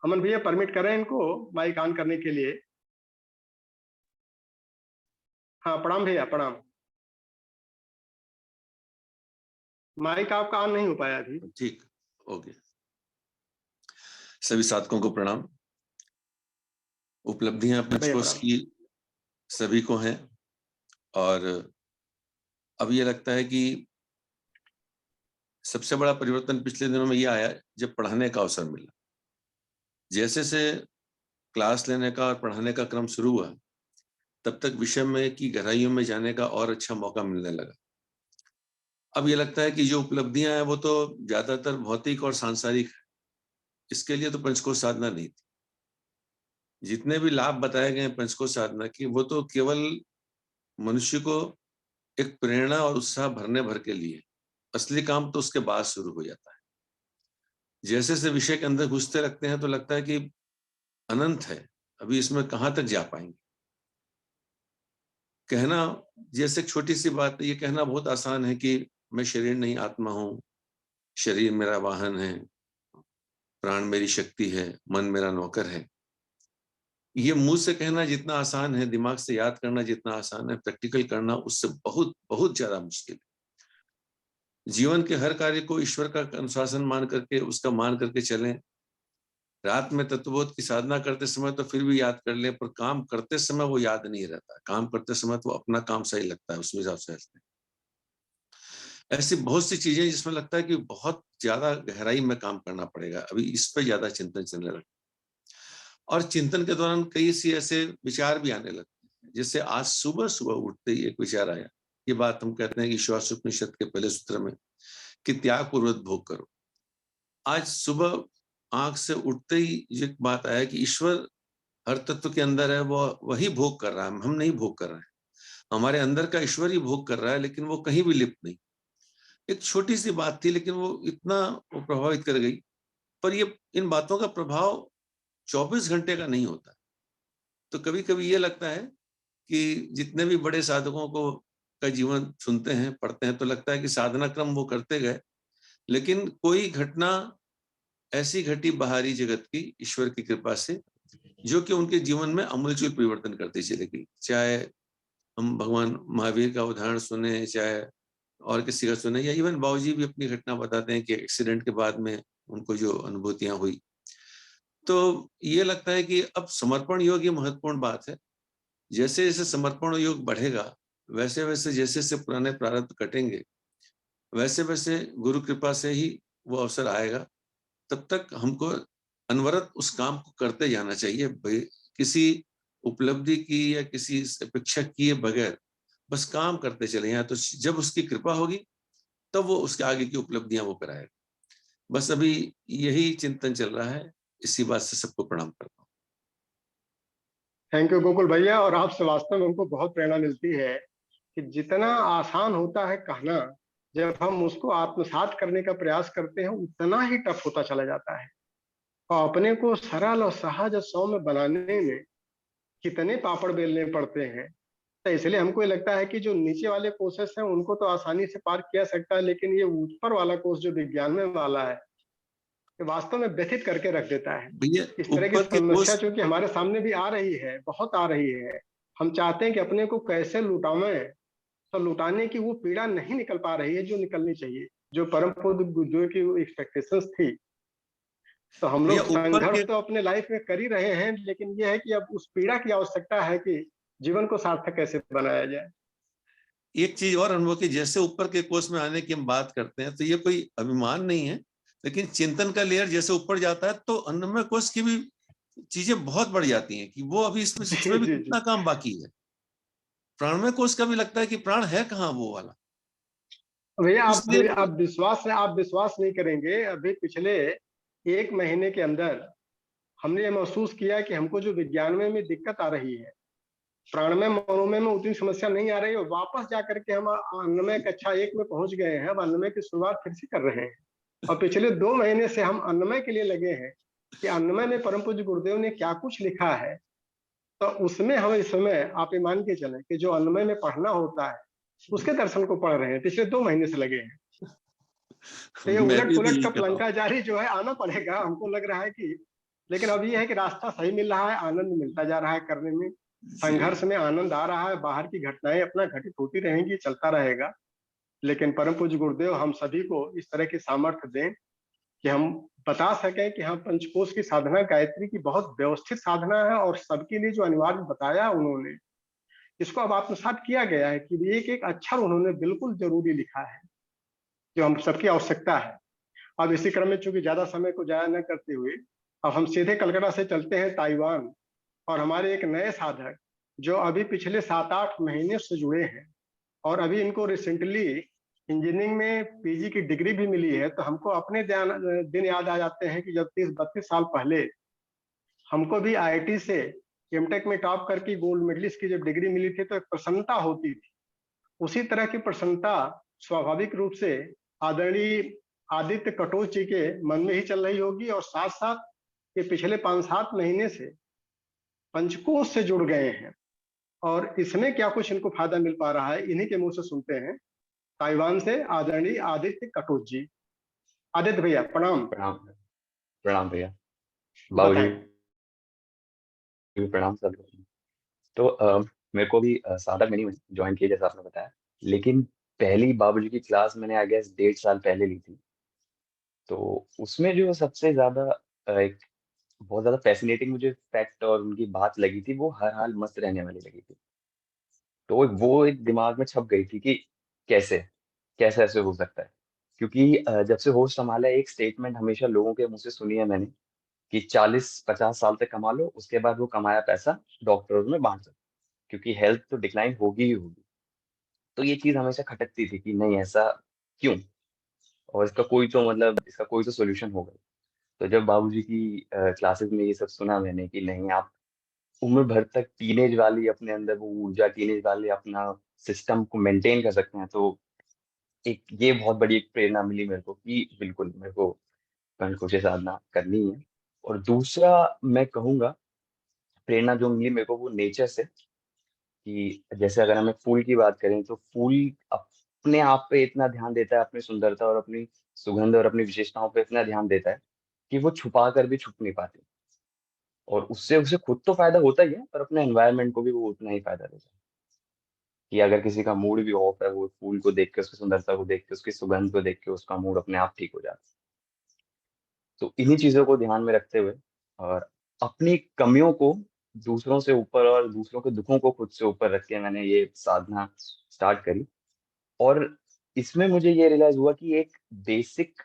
अमन भैया परमिट करें इनको माइक ऑन करने के लिए। हाँ प्रणाम भैया, प्रणाम। माइक आपका ऑन नहीं हो पाया अभी। ठीक, ओके। सभी साधकों को प्रणाम। उपलब्धियां भैया पंचकोश प्रणाम। की सभी को हैं, और अब ये लगता है कि सबसे बड़ा परिवर्तन पिछले दिनों में ये आया जब पढ़ाने का अवसर मिला। जैसे से क्लास लेने का और पढ़ाने का क्रम शुरू हुआ, तब तक विषय में की गहराइयों में जाने का और अच्छा मौका मिलने लगा। अब ये लगता है कि जो उपलब्धियां हैं वो तो ज्यादातर भौतिक और सांसारिक है, इसके लिए तो पंचकोश साधना नहीं थी। जितने भी लाभ बताए गए हैं पंचकोश साधना की, वो तो केवल मनुष्य को एक प्रेरणा और उत्साह भरने भर के लिए, असली काम तो उसके बाद शुरू हो जाता है। जैसे से विषय के अंदर घुसते लगते हैं तो लगता है कि अनंत है, अभी इसमें कहाँ तक जा पाएंगे। कहना जैसे एक छोटी सी बात है, ये कहना बहुत आसान है कि मैं शरीर नहीं आत्मा हूँ, शरीर मेरा वाहन है, प्राण मेरी शक्ति है, मन मेरा नौकर है। ये मुंह से कहना जितना आसान है, दिमाग से याद करना जितना आसान है, प्रैक्टिकल करना उससे बहुत बहुत ज्यादा मुश्किल है। जीवन के हर कार्य को ईश्वर का अनुशासन मान करके, उसका मान करके चलें। रात में तत्वबोध की साधना करते समय तो फिर भी याद कर लें, पर काम करते समय वो याद नहीं रहता। काम करते समय तो अपना काम सही लगता है, उसमें हिसाब से चलते हैं। ऐसी बहुत सी चीजें जिसमें लगता है कि बहुत ज्यादा गहराई में काम करना पड़ेगा, अभी इस पर ज्यादा चिंतन चलने लगता है। और चिंतन के दौरान कई सी ऐसे विचार भी आने लगते हैं। जैसे आज सुबह सुबह उठते ही एक विचार आया, ये बात हम कहते हैं कि श्वासोपनिषद के पहले सूत्र में कि त्याग पूर्वक भोग करो। आज सुबह आंख से उठते ही एक बात आया कि ईश्वर हर तत्व के अंदर है, वो वही भोग कर रहा है, हम नहीं भोग कर रहे हैं। हमारे अंदर का ईश्वर ही भोग कर रहा है, लेकिन वो कहीं भी लिप्त नहीं। एक छोटी सी बात थी, लेकिन वो इतना वो प्रभावित कर गई। पर ये इन बातों का प्रभाव 24 घंटे का नहीं होता। तो कभी कभी ये लगता है कि जितने भी बड़े साधकों को का जीवन सुनते हैं, पढ़ते हैं, तो लगता है कि साधना क्रम वो करते गए, लेकिन कोई घटना ऐसी घटी बाहरी जगत की ईश्वर की कृपा से, जो कि उनके जीवन में अमूलचूल परिवर्तन करती चली गई। चाहे हम भगवान महावीर का उदाहरण सुने, चाहे और किसी का सुने, या इवन बाबूजी भी अपनी घटना बताते हैं कि एक्सीडेंट के बाद में उनको जो अनुभूतियां हुई। तो ये लगता है कि अब समर्पण योग ये महत्वपूर्ण बात है। जैसे जैसे समर्पण योग बढ़ेगा, वैसे वैसे जैसे जैसे पुराने प्रारब्ध कटेंगे, वैसे वैसे गुरु कृपा से ही वो अवसर आएगा। तब तक हमको अनवरत उस काम को करते जाना चाहिए, किसी उपलब्धि की या किसी अपेक्षा किए बगैर बस काम करते चले। यहाँ तो जब उसकी कृपा होगी तब वो उसके आगे की उपलब्धियां वो कराएगा। बस अभी यही चिंतन चल रहा है। इसी बात से सबको प्रणाम करता हूँ। थैंक यू गोकुल भैया। और आपसे वास्तव में हमको बहुत प्रेरणा मिलती है कि जितना आसान होता है कहना, जब हम उसको आत्मसात करने का प्रयास करते हैं उतना ही टफ होता चला जाता है। और अपने को सरल और सहज और सौम्य बनाने में कितने पापड़ बेलने पड़ते हैं। तो इसलिए हमको ये लगता है कि जो नीचे वाले कोर्सेस हैं उनको तो आसानी से पार किया सकता है, लेकिन ये ऊपर वाला कोर्स जो विज्ञान में वाला है, ये वास्तव में व्यथित करके रख देता है। भैया इस तरह की ऊपर के समस्या कोर्स, चूंकि हमारे सामने भी आ रही है, बहुत आ रही है। हम चाहते हैं कि अपने को कैसे लुटावें, तो लुटाने की वो पीड़ा नहीं निकल पा रही है जो निकलनी चाहिए, जो परम पूज्य गुरुदेव की एक्सपेक्टेशंस थी। तो हम भैया लोग ऊपर संघर्ष के, तो अपने लाइफ में कर ही रहे हैं, लेकिन ये है कि अब उस पीड़ा की आवश्यकता है कि जीवन को सार्थक कैसे बनाया जाए। एक चीज और अनुभव की, जैसे ऊपर के कोर्स में आने की हम बात करते हैं तो ये कोई अभिमान नहीं है, लेकिन चिंतन का लेयर जैसे ऊपर जाता है तो अन्नमय कोश की भी चीजें बहुत बढ़ जाती हैं कि वो अभी इसमें जी भी जी कितना जी। काम बाकी है। प्राणमय कोश का भी लगता है कि प्राण है कहाँ वो वाला। भैया इसलिए आप विश्वास नहीं करेंगे। अभी पिछले 1 महीने के अंदर हमने ये महसूस किया कि हमको जो विज्ञान में दिक्कत आ रही है, प्राणमय मनोमय में उतनी समस्या नहीं आ रही है। वापस जा करके हम अन्नमय कक्षा 1 में पहुंच गए हैं। अब अन्नमय की शुरुआत फिर से कर रहे हैं। और पिछले 2 महीने से हम अन्नमय के लिए लगे हैं कि अन्नमय में परम पूज्य गुरुदेव ने क्या कुछ लिखा है। तो उसमें हम इस समय आप ये मान के चलें कि जो अन्नमय में पढ़ना होता है उसके दर्शन को पढ़ रहे हैं। पिछले 2 महीने से लगे हैं। तो ये मैं उलट भी पुलट यही का कर रहा हूँ। पलंका जारी जो है आना पड़ेगा, हमको लग रहा है कि। लेकिन अब ये है कि रास्ता सही मिल रहा है, आनंद मिलता जा रहा है करने में। जी संघर्ष में आनंद आ रहा है। बाहर की घटनाएं अपना घटित होती रहेंगी, चलता रहेगा। लेकिन परम पूज्य गुरुदेव हम सभी को इस तरह की सामर्थ्य दें कि हम बता सकें कि हाँ, पंचकोश की साधना गायत्री की बहुत व्यवस्थित साधना है और सबके लिए जो अनिवार्य बताया उन्होंने, इसको अब आत्मसात किया गया है कि एक एक अक्षर उन्होंने बिल्कुल जरूरी लिखा है, जो हम सबकी आवश्यकता है। अब इसी क्रम में चूंकि ज्यादा समय को जाया न करते हुए अब हम सीधे कलकत्ता से चलते हैं ताइवान। और हमारे एक नए साधक जो अभी पिछले 7-8 महीने से जुड़े हैं और अभी इनको रिसेंटली इंजीनियरिंग में पीजी की डिग्री भी मिली है। तो हमको अपने दिन याद आ जाते हैं कि जब 30-32 साल पहले हमको भी आईआईटी से एमटेक में टॉप करके गोल्ड मेडलिस्ट की जब डिग्री मिली थी तो एक प्रसन्नता होती थी। उसी तरह की प्रसन्नता स्वाभाविक रूप से आदरणीय आदित्य कटोच जी के मन में ही चल रही होगी। और साथ साथ ये पिछले 5-7 महीने से पंचकोश से जुड़ गए हैं और इसमें क्या कुछ इनको फायदा मिल पा रहा है, इन्हीं के मुंह से सुनते हैं। ताइवान से आदरणीय आदित्य कटोच जी। आदित्य भैया प्रणाम। प्रणाम। प्रणाम भैया। बाबूजी बताएं। भी प्रणाम सब लोग। तो मेरे को भी साधक मैंने ज्वाइन किया जैसा आपने बताया, लेकिन पहली बाबूजी की क्लास मैंने आई गेस 1.5 साल पहले ली थी। तो उसमें जो सबसे ज्यादा एक बहुत ज्यादा फैसिनेटिंग मुझे फैक्ट और उनकी बात लगी थी, वो हर हाल मस्त रहने वाली लगी थी। तो वो एक दिमाग में छप गई थी कि कैसे कैसे ऐसे हो सकता है। क्योंकि जब से होश संभाला है, एक स्टेटमेंट हमेशा लोगों के मुंह से सुनी है मैंने कि 40-50 साल तक कमा लो, उसके बाद वो कमाया पैसा डॉक्टरों में बांट दो, क्योंकि हेल्थ तो डिक्लाइन होगी ही होगी। तो ये चीज हमेशा खटकती थी कि नहीं ऐसा क्यों, और इसका कोई तो सोल्यूशन होगा। तो जब बाबूजी की क्लासेस में ये सब सुना मैंने कि नहीं, आप उम्र भर तक टीनेज वाली अपने अंदर वो ऊर्जा, टीनेज वाले अपना सिस्टम को मेंटेन कर सकते हैं, तो एक ये बहुत बड़ी एक प्रेरणा मिली मेरे को कि बिल्कुल मेरे को कंठकोश साधना करनी है। और दूसरा मैं कहूंगा प्रेरणा जो मिली मेरे को वो नेचर से, कि जैसे अगर हमें फूल की बात करें तो फूल अपने आप पे इतना ध्यान देता है, अपनी सुंदरता और अपनी सुगंध और अपनी विशेषताओं पे इतना ध्यान देता है कि वो छुपा कर भी छुप नहीं पाते। और उससे उसे खुद तो फायदा होता ही है, पर अपने एनवायरनमेंट को भी वो उतना ही फायदा देता है। कि अगर किसी का मूड भी ऑफ है, वो फूल को देख के, उसकी सुंदरता को देख के, उसकी सुगंध को देख के उसका मूड अपने आप ठीक हो जाता है। तो इन्हीं चीजों को ध्यान में रखते हुए और अपनी कमियों को दूसरों से ऊपर और दूसरों के दुखों को खुद से ऊपर रख के मैंने ये साधना स्टार्ट करी। और इसमें मुझे ये रियलाइज हुआ कि एक बेसिक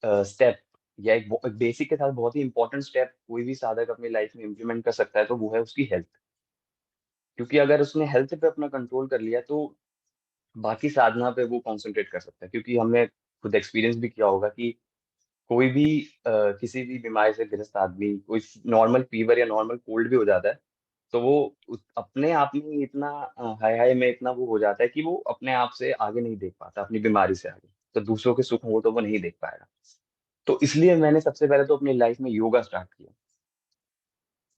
स्टेप या एक बेसिक के साथ बहुत ही इंपॉर्टेंट स्टेप कोई भी साधक अपनी लाइफ में इम्प्लीमेंट कर सकता है, तो वो है उसकी हेल्थ। क्योंकि अगर उसने हेल्थ पे अपना कंट्रोल कर लिया तो बाकी साधना पे वो कॉन्सेंट्रेट कर सकता है। क्योंकि हमने खुद एक्सपीरियंस भी किया होगा कि कोई भी किसी भी बीमारी से ग्रस्त आदमी, कोई नॉर्मल फीवर या नॉर्मल कोल्ड भी हो जाता है, तो वो अपने आप में ही इतना हाई हाई में इतना वो हो जाता है कि वो अपने आप से आगे नहीं देख पाता, अपनी बीमारी से आगे। तो दूसरों के सुख हो तो वो नहीं देख पाएगा। तो इसलिए मैंने सबसे पहले तो अपनी लाइफ में योगा स्टार्ट किया।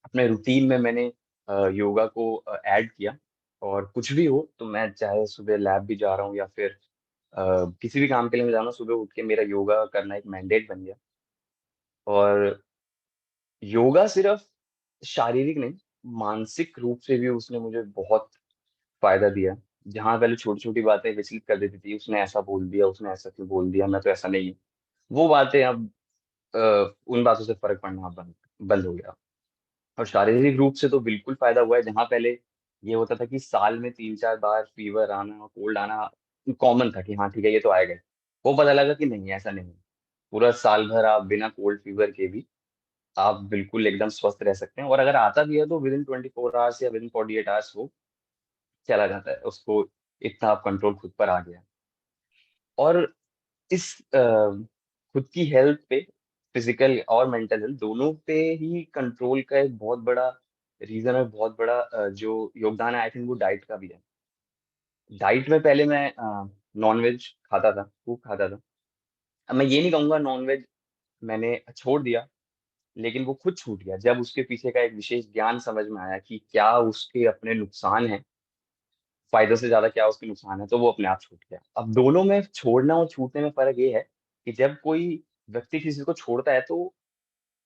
अपने रूटीन में मैंने योगा को ऐड किया। और कुछ भी हो तो मैं चाहे सुबह लैब भी जा रहा हूँ या फिर किसी भी काम के लिए मैं जा रहा हूँ, सुबह उठ के मेरा योगा करना एक मैंडेट बन गया। और योगा सिर्फ शारीरिक नहीं, मानसिक रूप से भी उसने मुझे बहुत फायदा दिया। जहां पहले छोटी छोटी बातें विचलित कर देती थी, उसने ऐसा बोल दिया, उसने ऐसा क्यों बोल दिया, मैं तो ऐसा नहीं हूँ, वो बातें अब उन बातों से फर्क पड़ना बंद बंद हो गया। और शारीरिक रूप से तो बिल्कुल फायदा हुआ है। जहां पहले ये होता था कि साल में 3-4 बार फीवर आना, कोल्ड आना कॉमन था कि हाँ ठीक है ये तो आएगा ही। वो पता लगा कि नहीं, ऐसा नहीं है। पूरा साल भर आप बिना कोल्ड फीवर के भी आप बिल्कुल एकदम स्वस्थ रह सकते हैं। और अगर आता भी है तो विद इन 24 आवर्स या विद इन 48 आवर्स वो चला जाता है। उसको इतना आप कंट्रोल खुद पर आ गया। और इस खुद की हेल्थ पे, फिजिकल और मेंटल हेल्थ दोनों पे ही कंट्रोल का एक बहुत बड़ा रीजन है, बहुत बड़ा जो योगदान है, आई थिंक वो डाइट का भी है। डाइट में पहले मैं नॉनवेज खाता था, खूब खाता था। अब मैं ये नहीं कहूंगा नॉनवेज मैंने छोड़ दिया, लेकिन वो खुद छूट गया जब उसके पीछे का एक विशेष ज्ञान समझ में आया कि क्या उसके अपने नुकसान हैं, फायदों से ज्यादा क्या उसके नुकसान है, तो वो अपने आप छूट गया। अब दोनों में छोड़ना और छूटने में फर्क ये है कि जब कोई व्यक्ति किसी को छोड़ता है तो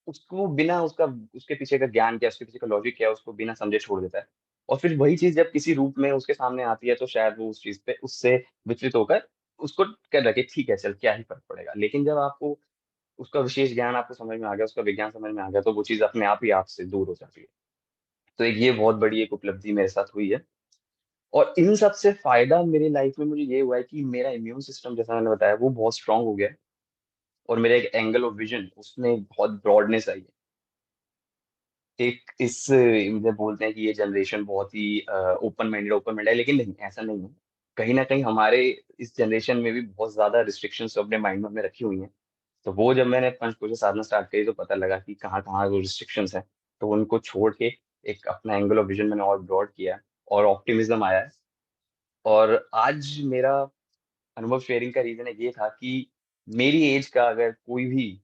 उसको बिना उसका उसके पीछे का ज्ञान क्या, उसके पीछे का लॉजिक क्या है, उसको बिना समझे छोड़ देता है। और फिर वही चीज जब किसी रूप में उसके सामने आती है तो शायद वो उस चीज पे उससे विचलित होकर उसको कर रखे ठीक है चल क्या ही फर्क पड़ेगा। लेकिन जब आपको उसका विशेष ज्ञान आपको समझ में आ गया, उसका विज्ञान समझ में आ गया, तो वो चीज अपने आप ही आपसे दूर हो जाती है। तो एक ये बहुत बड़ी एक उपलब्धि मेरे साथ हुई है। और इन सब से फायदा मेरी लाइफ में मुझे ये हुआ है कि मेरा इम्यून सिस्टम, जैसा मैंने बताया, वो बहुत स्ट्रांग हो गया है। और मेरा एक एंगल ऑफ विजन उसमें एक बहुत ब्रॉडनेस आई है। एक इस मुझे बोलते हैं कि ये जनरेशन बहुत ही ओपन माइंडेड है, लेकिन नहीं, ऐसा नहीं है। कहीं ना कहीं हमारे इस जनरेशन में भी बहुत ज्यादा रिस्ट्रिक्शंस अपने माइंड में हमने रखी हुई हैं। तो वो जब मैंने पंचकोश साधना स्टार्ट करी तो पता लगा कि कहाँ कहाँ वो रिस्ट्रिक्शंस हैं। तो उनको छोड़ के एक अपना एंगल ऑफ विजन मैंने और ब्रॉड किया है, और ऑप्टिमिज्म आया है। और आज मेरा अनुभव शेयरिंग का रीजन ये था कि मेरी एज का अगर कोई भी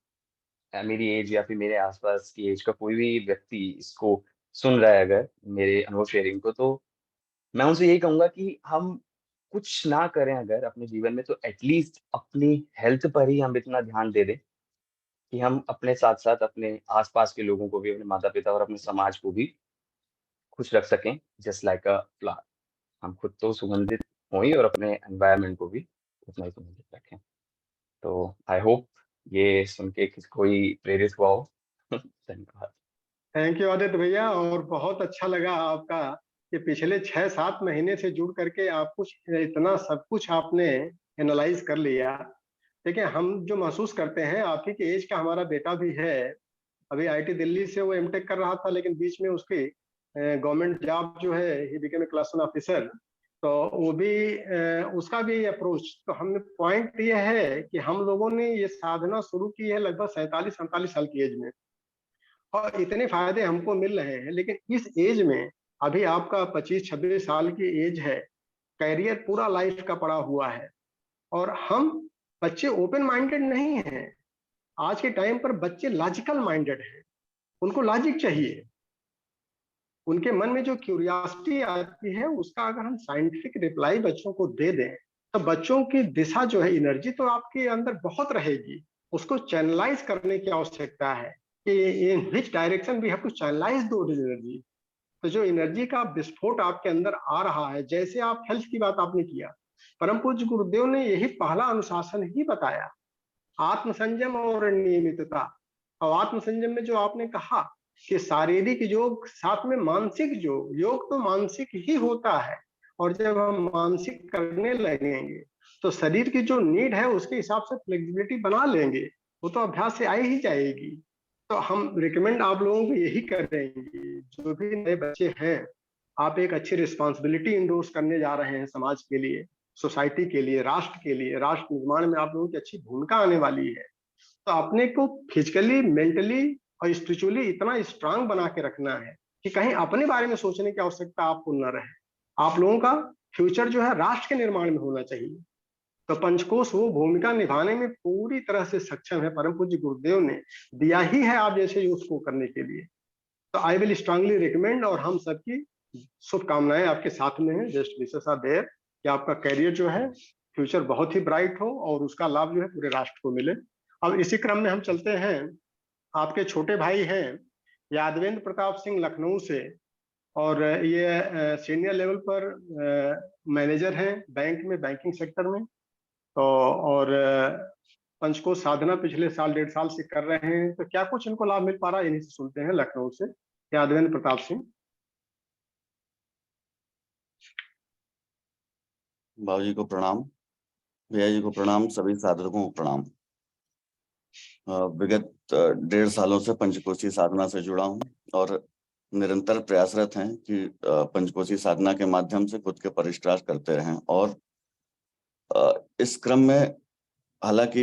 मेरी एज या फिर मेरे आसपास की एज का कोई भी व्यक्ति इसको सुन रहा है अगर मेरे अनुभव शेयरिंग को, तो मैं उनसे यही कहूंगा कि हम कुछ ना करें अगर अपने जीवन में, तो एटलीस्ट अपनी हेल्थ पर ही हम इतना ध्यान दे दें कि हम अपने साथ साथ अपने आसपास के लोगों को भी, अपने माता पिता और अपने समाज को भी खुश रख सकें, जस्ट लाइक अ फ्लावर। हम खुद तो सुगंधित हों ही और अपने एनवायरनमेंट को भी उतना ही सुगंधित रखें। तो आई होप ये सुन के कोई प्रेरित हुआ हो। धन्यवाद। थैंक यू आदित्य भैया। और बहुत अच्छा लगा आपका कि पिछले 6-7 महीने से जुड़ करके आप कुछ इतना सब कुछ आपने एनालाइज कर लिया। देखिए, हम जो महसूस करते हैं, आप ही के एज का हमारा बेटा भी है। अभी आईटी दिल्ली से वो एमटेक कर रहा था, लेकिन बीच में उसकी गवर्नमेंट जॉब जो है, he became a class 1 officer. तो वो भी उसका भी अप्रोच, तो हम पॉइंट ये है कि हम लोगों ने ये साधना शुरू की है लगभग 47-48 साल की एज में, और इतने फायदे हमको मिल रहे हैं। लेकिन इस एज में, अभी आपका 25-26 साल की एज है, कैरियर पूरा लाइफ का पड़ा हुआ है, और हम बच्चे ओपन माइंडेड नहीं हैं। आज के टाइम पर बच्चे लॉजिकल माइंडेड हैं, उनको लॉजिक चाहिए। उनके मन में जो क्यूरियोसिटी आती है, उसका अगर हम साइंटिफिक रिप्लाई बच्चों को दे दें, तो बच्चों की दिशा जो है, एनर्जी तो आपके अंदर बहुत रहेगी, उसको चैनलाइज करने की आवश्यकता है कि in which direction we have to channelize the energy. तो जो एनर्जी का विस्फोट आपके अंदर आ रहा है, जैसे आप हेल्थ की बात आपने किया, परम पूज्य गुरुदेव ने यही पहला अनुशासन ही बताया, आत्म संयम और नियमितता। और आत्म संयम में जो आपने कहा कि शारीरिक योग साथ में मानसिक योग तो मानसिक ही होता है, और जब हम मानसिक करने लगेंगे तो शरीर की जो नीड है उसके हिसाब से फ्लेक्सिबिलिटी बना लेंगे, वो तो अभ्यास से आई ही जाएगी। तो हम रिकमेंड आप लोगों को यही करेंगे, जो भी नए बच्चे हैं, आप एक अच्छी रिस्पॉन्सिबिलिटी इंडोर्स करने जा रहे हैं समाज के लिए, सोसाइटी के लिए, राष्ट्र के लिए, राष्ट्र निर्माण में आप लोगों की अच्छी भूमिका आने वाली है। तो अपने को फिजिकली, मेंटली और स्पिरिचुअली इतना स्ट्रांग बना के रखना है कि कहीं अपने बारे में सोचने की आवश्यकता आपको न रहे। आप लोगों का फ्यूचर जो है राष्ट्र के निर्माण में होना चाहिए। तो पंचकोश वो भूमिका निभाने में पूरी तरह से सक्षम है, परम पूज्य गुरुदेव ने दिया ही है आप जैसे यूथ को करने के लिए। तो आई विल स्ट्रांगली रिकमेंड, और हम सबकी शुभकामनाएं आपके साथ में है, जस्ट विशेष आर देयर, कि आपका कैरियर जो है फ्यूचर बहुत ही ब्राइट हो और उसका लाभ जो है पूरे राष्ट्र को मिले। अब इसी क्रम में हम चलते हैं, आपके छोटे भाई हैं यादवेंद्र प्रताप सिंह लखनऊ से, और ये सीनियर लेवल पर मैनेजर हैं बैंक में, बैंकिंग सेक्टर में। तो और पंचकोश साधना पिछले साल 1.5 साल से कर रहे हैं, तो क्या कुछ इनको लाभ मिल पा रहा है, इन्हीं से सुनते हैं लखनऊ से यादवेंद्र प्रताप सिंह। बाबू जी को प्रणाम, भैया जी को प्रणाम, सभी साधकों को प्रणाम। विगत 1.5 सालों से पंचकोशी साधना से जुड़ा हूं और निरंतर प्रयासरत हैं कि पंचकोशी साधना के माध्यम से खुद के परिश्रार करते रहें। और इस क्रम में हालांकि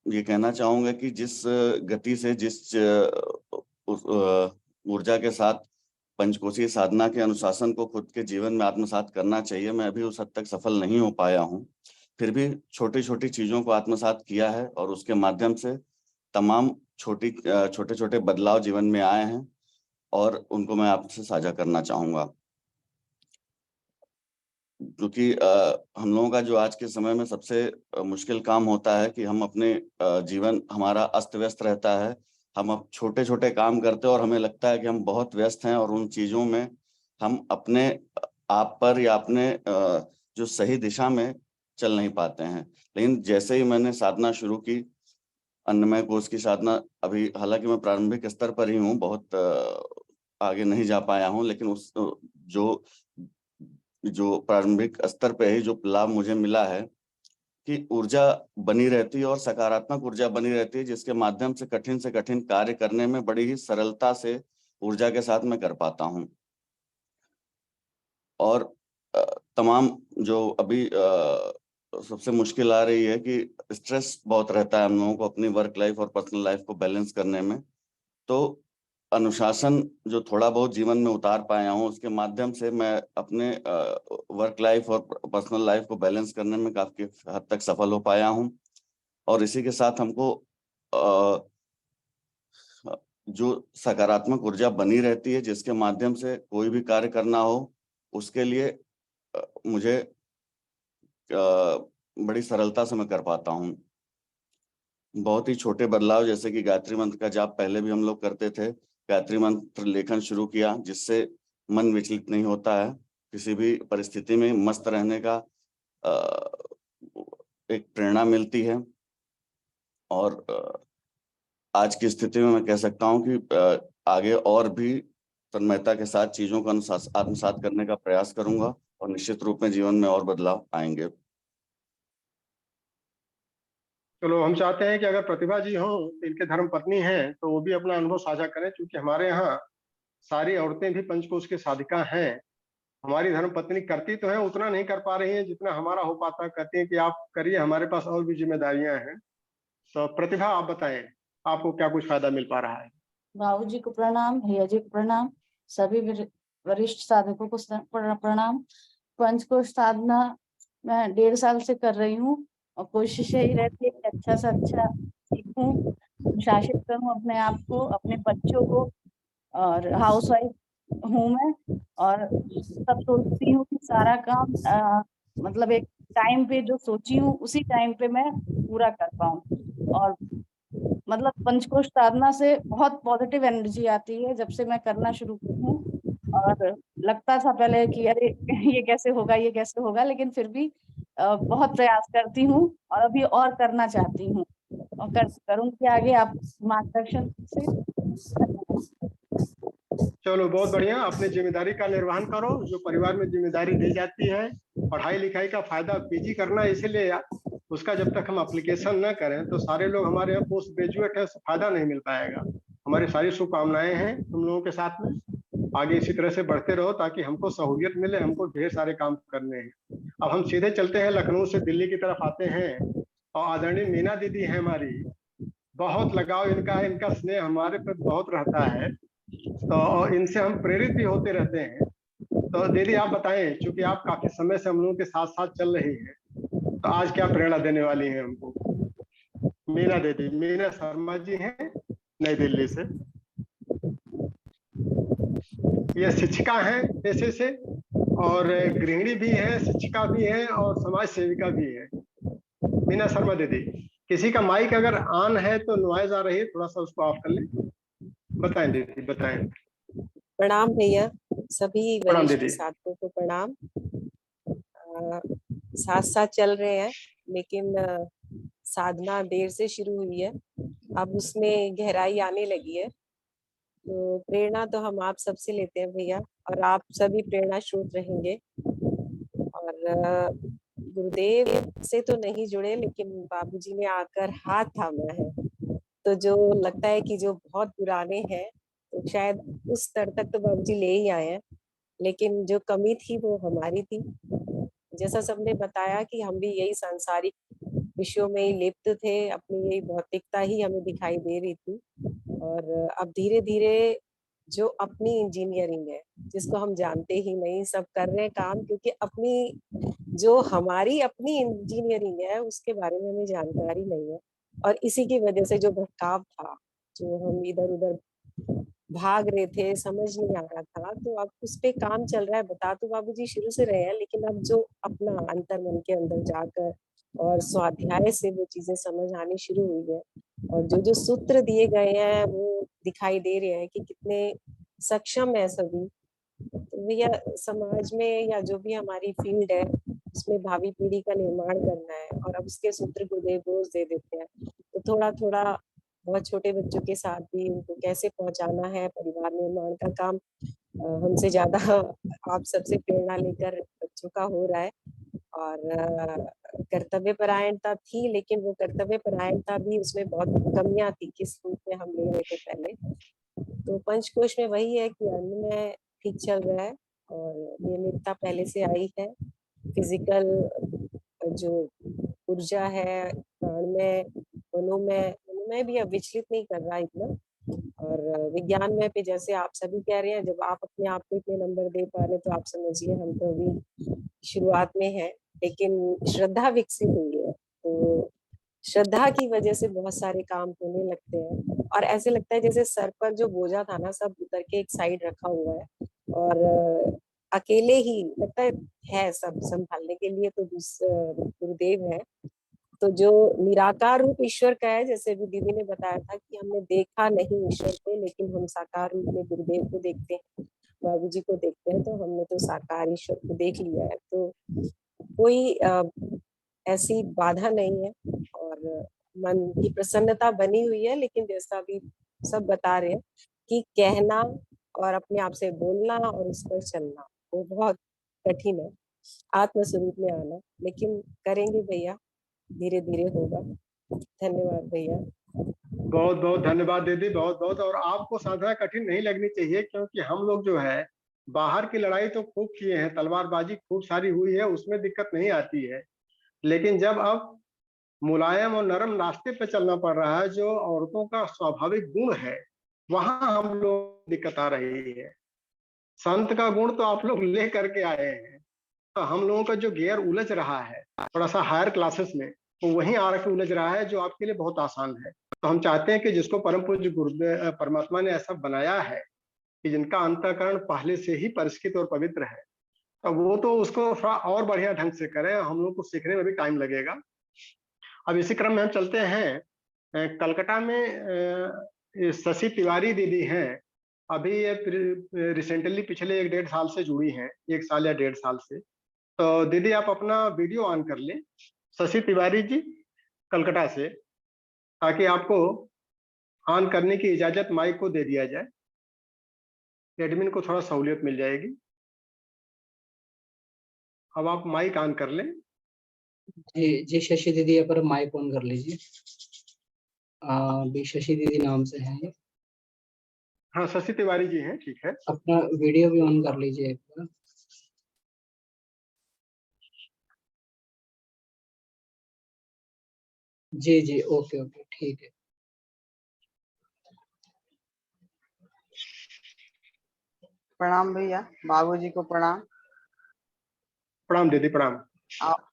ये कहना चाहूंगा कि जिस गति से, जिस ऊर्जा के साथ पंचकोशी साधना के अनुशासन को खुद के जीवन में आत्मसात करना चाहिए, मैं अभी उस हद तक सफल नहीं हो पाया हूं। फिर भी छोटी छोटी चीजों को आत्मसात किया है और उसके माध्यम से तमाम छोटे छोटे बदलाव जीवन में आए हैं और उनको मैं आपसे साझा करना चाहूंगा। क्योंकि हम लोगों का जो आज के समय में सबसे मुश्किल काम होता है कि हम अपने जीवन हमारा अस्त व्यस्त रहता है, हम अब छोटे छोटे काम करते हैं और हमें लगता है कि हम बहुत व्यस्त हैं और उन चीजों में हम अपने आप पर या अपने जो सही दिशा में चल नहीं पाते हैं। लेकिन जैसे ही मैंने साधना शुरू की, अन्नमय कोश की साधना, अभी हालांकि मैं प्रारंभिक स्तर पर ही हूँ, बहुत आगे नहीं जा पाया हूँ, लेकिन उस जो प्रारंभिक स्तर पे ही जो लाभ मुझे मिला है कि ऊर्जा बनी रहती है और सकारात्मक ऊर्जा बनी रहती है, जिसके माध्यम से कठिन कार्य करने में बड़ी ही सरलता से ऊर्जा के साथ मैं कर पाता हूँ। और तमाम जो अभी सबसे मुश्किल आ रही है कि स्ट्रेस बहुत रहता है हम लोगों को अपनी वर्क लाइफ और पर्सनल लाइफ को बैलेंस करने में। तो अनुशासन जो थोड़ा बहुत जीवन में उतार पाया हूँ, उसके माध्यम से मैं अपने वर्क लाइफ और पर्सनल लाइफ को बैलेंस करने में काफी हद तक सफल हो पाया हूँ। और इसी के साथ हमको जो सकारात्मक ऊर्जा बनी रहती है, जिसके माध्यम से कोई भी कार्य करना हो, उसके लिए मुझे बड़ी सरलता से मैं कर पाता हूँ। बहुत ही छोटे बदलाव, जैसे कि गायत्री मंत्र का जाप पहले भी हम लोग करते थे, गायत्री मंत्र लेखन शुरू किया, जिससे मन विचलित नहीं होता है, किसी भी परिस्थिति में मस्त रहने का एक प्रेरणा मिलती है। और आज की स्थिति में मैं कह सकता हूँ कि आगे और भी तन्मयता के साथ चीजों को आत्मसात करने का प्रयास करूंगा और निश्चित रूप में जीवन में और बदलाव आएंगे। चलो, हम चाहते हैं कि अगर प्रतिभा जी हो, इनके धर्म पत्नी हैं, तो वो भी अपना अनुभव साझा करें, क्योंकि हमारे यहाँ सारी औरतें भी पंचकोश की साधिका हैं। हमारी धर्म पत्नी करती तो है, उतना नहीं कर पा रही हैं जितना हमारा हो पाता। कहती हैं कि आप करिए, हमारे पास और भी जिम्मेदारियां हैं। तो प्रतिभा, आप बताएं, आपको क्या कुछ फायदा मिल पा रहा है? बाबू जी को प्रणाम, भैया जी को प्रणाम, सभी वरिष्ठ साधकों को प्रणाम। पंचकोश साधना मैं 1.5 साल से कर रही हूँ और कोशिश यही रहती है कि अच्छा से अच्छा सीखूं, अनुशासित करूं अपने आप को, अपने बच्चों को। और हाउसवाइफ हूँ मैं, और सब सोचती हूँ कि सारा काम मतलब एक टाइम पे जो सोची हूँ उसी टाइम पे मैं पूरा कर पाऊँ। और मतलब पंचकोश साधना से बहुत पॉजिटिव एनर्जी आती है जब से मैं करना शुरू की हूँ। और लगता था पहले कि अरे ये कैसे होगा, ये कैसे होगा, लेकिन फिर भी बहुत प्रयास करती हूँ और अभी और करना चाहती हूँ और करूँगी आगे आप मार्गदर्शन से। चलो बहुत बढ़िया, अपनी जिम्मेदारी का निर्वहन करो जो परिवार में जिम्मेदारी दी जाती है। पढ़ाई लिखाई का फायदा पीजी करना है, इसीलिए उसका जब तक हम एप्लीकेशन न करें तो सारे लोग हमारे यहाँ पोस्ट ग्रेजुएट है, उससे फायदा नहीं मिल पाएगा। हमारी सारी शुभकामनाएं हैं तुम लोगों के साथ में, आगे इसी तरह से बढ़ते रहो ताकि हमको सहूलियत मिले, हमको ढेर सारे काम करने हैं। अब हम सीधे चलते हैं, लखनऊ से दिल्ली की तरफ आते हैं और आदरणीय मीना दीदी है हमारी, बहुत लगाव इनका, इनका स्नेह हमारे प्रति बहुत रहता है, तो इनसे हम प्रेरित भी होते रहते हैं। तो दीदी आप बताएं, चूंकि आप काफी समय से हम लोगों के साथ साथ चल रही हैं, तो आज क्या प्रेरणा देने वाली हैं हमको? मीना दीदी, मीना शर्मा जी हैं नई दिल्ली से, ये शिक्षिका हैं पेशे से और गृहिणी भी है, शिक्षिका भी है और समाज सेविका भी है। मीना शर्मा दीदी, किसी का माइक अगर ऑन है तो नॉइज आ रही है, थोड़ा सा उसको ऑफ कर ले। बताएं दीदी, बताएं। प्रणाम भैया, सभी प्रणाम वरिष्ठ दीदी। साथियों को प्रणाम। साथ साथ चल रहे हैं, लेकिन साधना देर से शुरू हुई है, अब उसमें गहराई आने लगी है। तो प्रेरणा तो हम आप सबसे लेते हैं भैया, और आप सभी प्रेरणा स्रोत रहेंगे। और गुरुदेव से तो नहीं जुड़े, लेकिन बाबूजी ने आकर हाथ थामा है, तो जो लगता है कि जो बहुत पुराने हैं तो शायद उस स्तर तक तो बाबूजी ले ही आए हैं, लेकिन जो कमी थी वो हमारी थी। जैसा सबने बताया कि हम भी यही सांसारिक विषयों में ही लिप्त थे, अपनी यही भौतिकता ही हमें दिखाई दे रही थी। और अब धीरे धीरे जो अपनी इंजीनियरिंग है, जिसको हम जानते ही नहीं, सब कर रहे हैं काम, क्योंकि अपनी जो हमारी अपनी इंजीनियरिंग है उसके बारे में हमें जानकारी नहीं है। और इसी की वजह से जो भटकाव था, जो हम इधर उधर भाग रहे थे, समझ नहीं आ रहा था, तो अब उस पे काम चल रहा है। बता तो बाबूजी शुरू से रहे हैं, लेकिन अब जो अपना अंतर मन के अंदर जाकर और स्वाध्याय से वो चीजें समझ आनी शुरू हुई है, और जो जो सूत्र दिए गए हैं वो दिखाई दे रहे हैं कि कितने सक्षम है सभी। तो भैया समाज में या जो भी हमारी फील्ड है उसमें भावी पीढ़ी का निर्माण करना है, और अब उसके सूत्र गुरुदेव रोज दे देते हैं। तो थोड़ा थोड़ा बहुत छोटे बच्चों के साथ भी उनको कैसे पहुंचाना है, परिवार निर्माण का काम हमसे ज्यादा आप सबसे प्रेरणा लेकर बच्चों का हो रहा है। और कर्तव्य परायणता थी, लेकिन वो कर्तव्य परायणता भी उसमें बहुत कमियां थी, किस रूप में हम ले रहे थे पहले। तो पंचकोश में वही है कि अन्न में ठीक चल रहा है और नियमितता पहले से आई है। फिजिकल जो ऊर्जा है प्राण में, मनोमय भी अब विचलित नहीं कर रहा इतना। और विज्ञान में भी जैसे आप सभी कह रहे हैं, जब आप अपने आप को इतने नंबर दे पा रहे तो आप समझिए हम तो अभी शुरुआत में है, लेकिन श्रद्धा विकसित हुई है। तो श्रद्धा की वजह से बहुत सारे काम होने लगते हैं, और ऐसे लगता है जैसे सर पर जो बोझा था ना, सब उतर के एक साइड रखा हुआ है, और अकेले ही लगता है सब संभालने के लिए तो गुरुदेव है। तो जो निराकार रूप ईश्वर का है, जैसे भी दीदी ने बताया था कि हमने देखा नहीं ईश्वर को, लेकिन हम साकार रूप में गुरुदेव को देखते हैं, बाबूजी को देखते हैं, तो हमने तो साकार ईश्वर को देख लिया है। तो कोई ऐसी बाधा नहीं है, और मन की प्रसन्नता बनी हुई है। लेकिन जैसा भी सब बता रहे हैं कि कहना और अपने आप से बोलना और उस पर चलना वो बहुत कठिन है, आत्म स्वरूप में आना, लेकिन करेंगे भैया, धीरे धीरे होगा। धन्यवाद भैया। बहुत बहुत धन्यवाद दीदी, बहुत बहुत। और आपको साधना कठिन नहीं लगनी चाहिए, क्योंकि हम लोग जो है बाहर की लड़ाई तो खूब किए हैं, तलवारबाजी खूब सारी हुई है, उसमें दिक्कत नहीं आती है। लेकिन जब अब मुलायम और नरम रास्ते पे चलना पड़ रहा है, जो औरतों का स्वाभाविक गुण है, वहां हम लोग दिक्कत आ रही है। संत का गुण तो आप लोग ले करके आए हैं, तो हम लोगों का जो गियर उलझ रहा है थोड़ा सा हायर क्लासेस में, तो वहीं आ के उलझ रहा है, जो आपके लिए बहुत आसान है। तो हम चाहते हैं कि जिसको परम पूज्य गुरुदेव परमात्मा ने ऐसा बनाया है कि जिनका अंतःकरण पहले से ही परिष्कृत और पवित्र है, तो वो तो उसको थोड़ा और बढ़िया ढंग से करें, हम लोग को सीखने में भी टाइम लगेगा। अब इसी क्रम में हम चलते हैं कलकत्ता में शशि तिवारी दीदी हैं, अभी ये रिसेंटली पिछले 1-1.5 साल से जुड़ी हैं, 1 साल या 1.5 साल से। तो दीदी आप अपना वीडियो ऑन कर लें, शशि तिवारी जी कलकत्ता से, ताकि आपको ऑन करने की इजाजत माइक को दे दिया जाए। एडमिन को थोड़ा सहूलियत मिल जाएगी। अब आप माइक ऑन कर लें। जी जी शशि दीदी, यहाँ पर माइक ऑन कर लीजिए। भी शशि दीदी नाम से है ये। हाँ, शशि तिवारी जी हैं, ठीक है। अपना वीडियो भी ऑन कर लीजिए एक बार। जी जी, ओके ओके, ठीक है। प्रणाम भैया, बाबूजी को प्रणाम। प्रणाम दीदी, प्रणाम। आप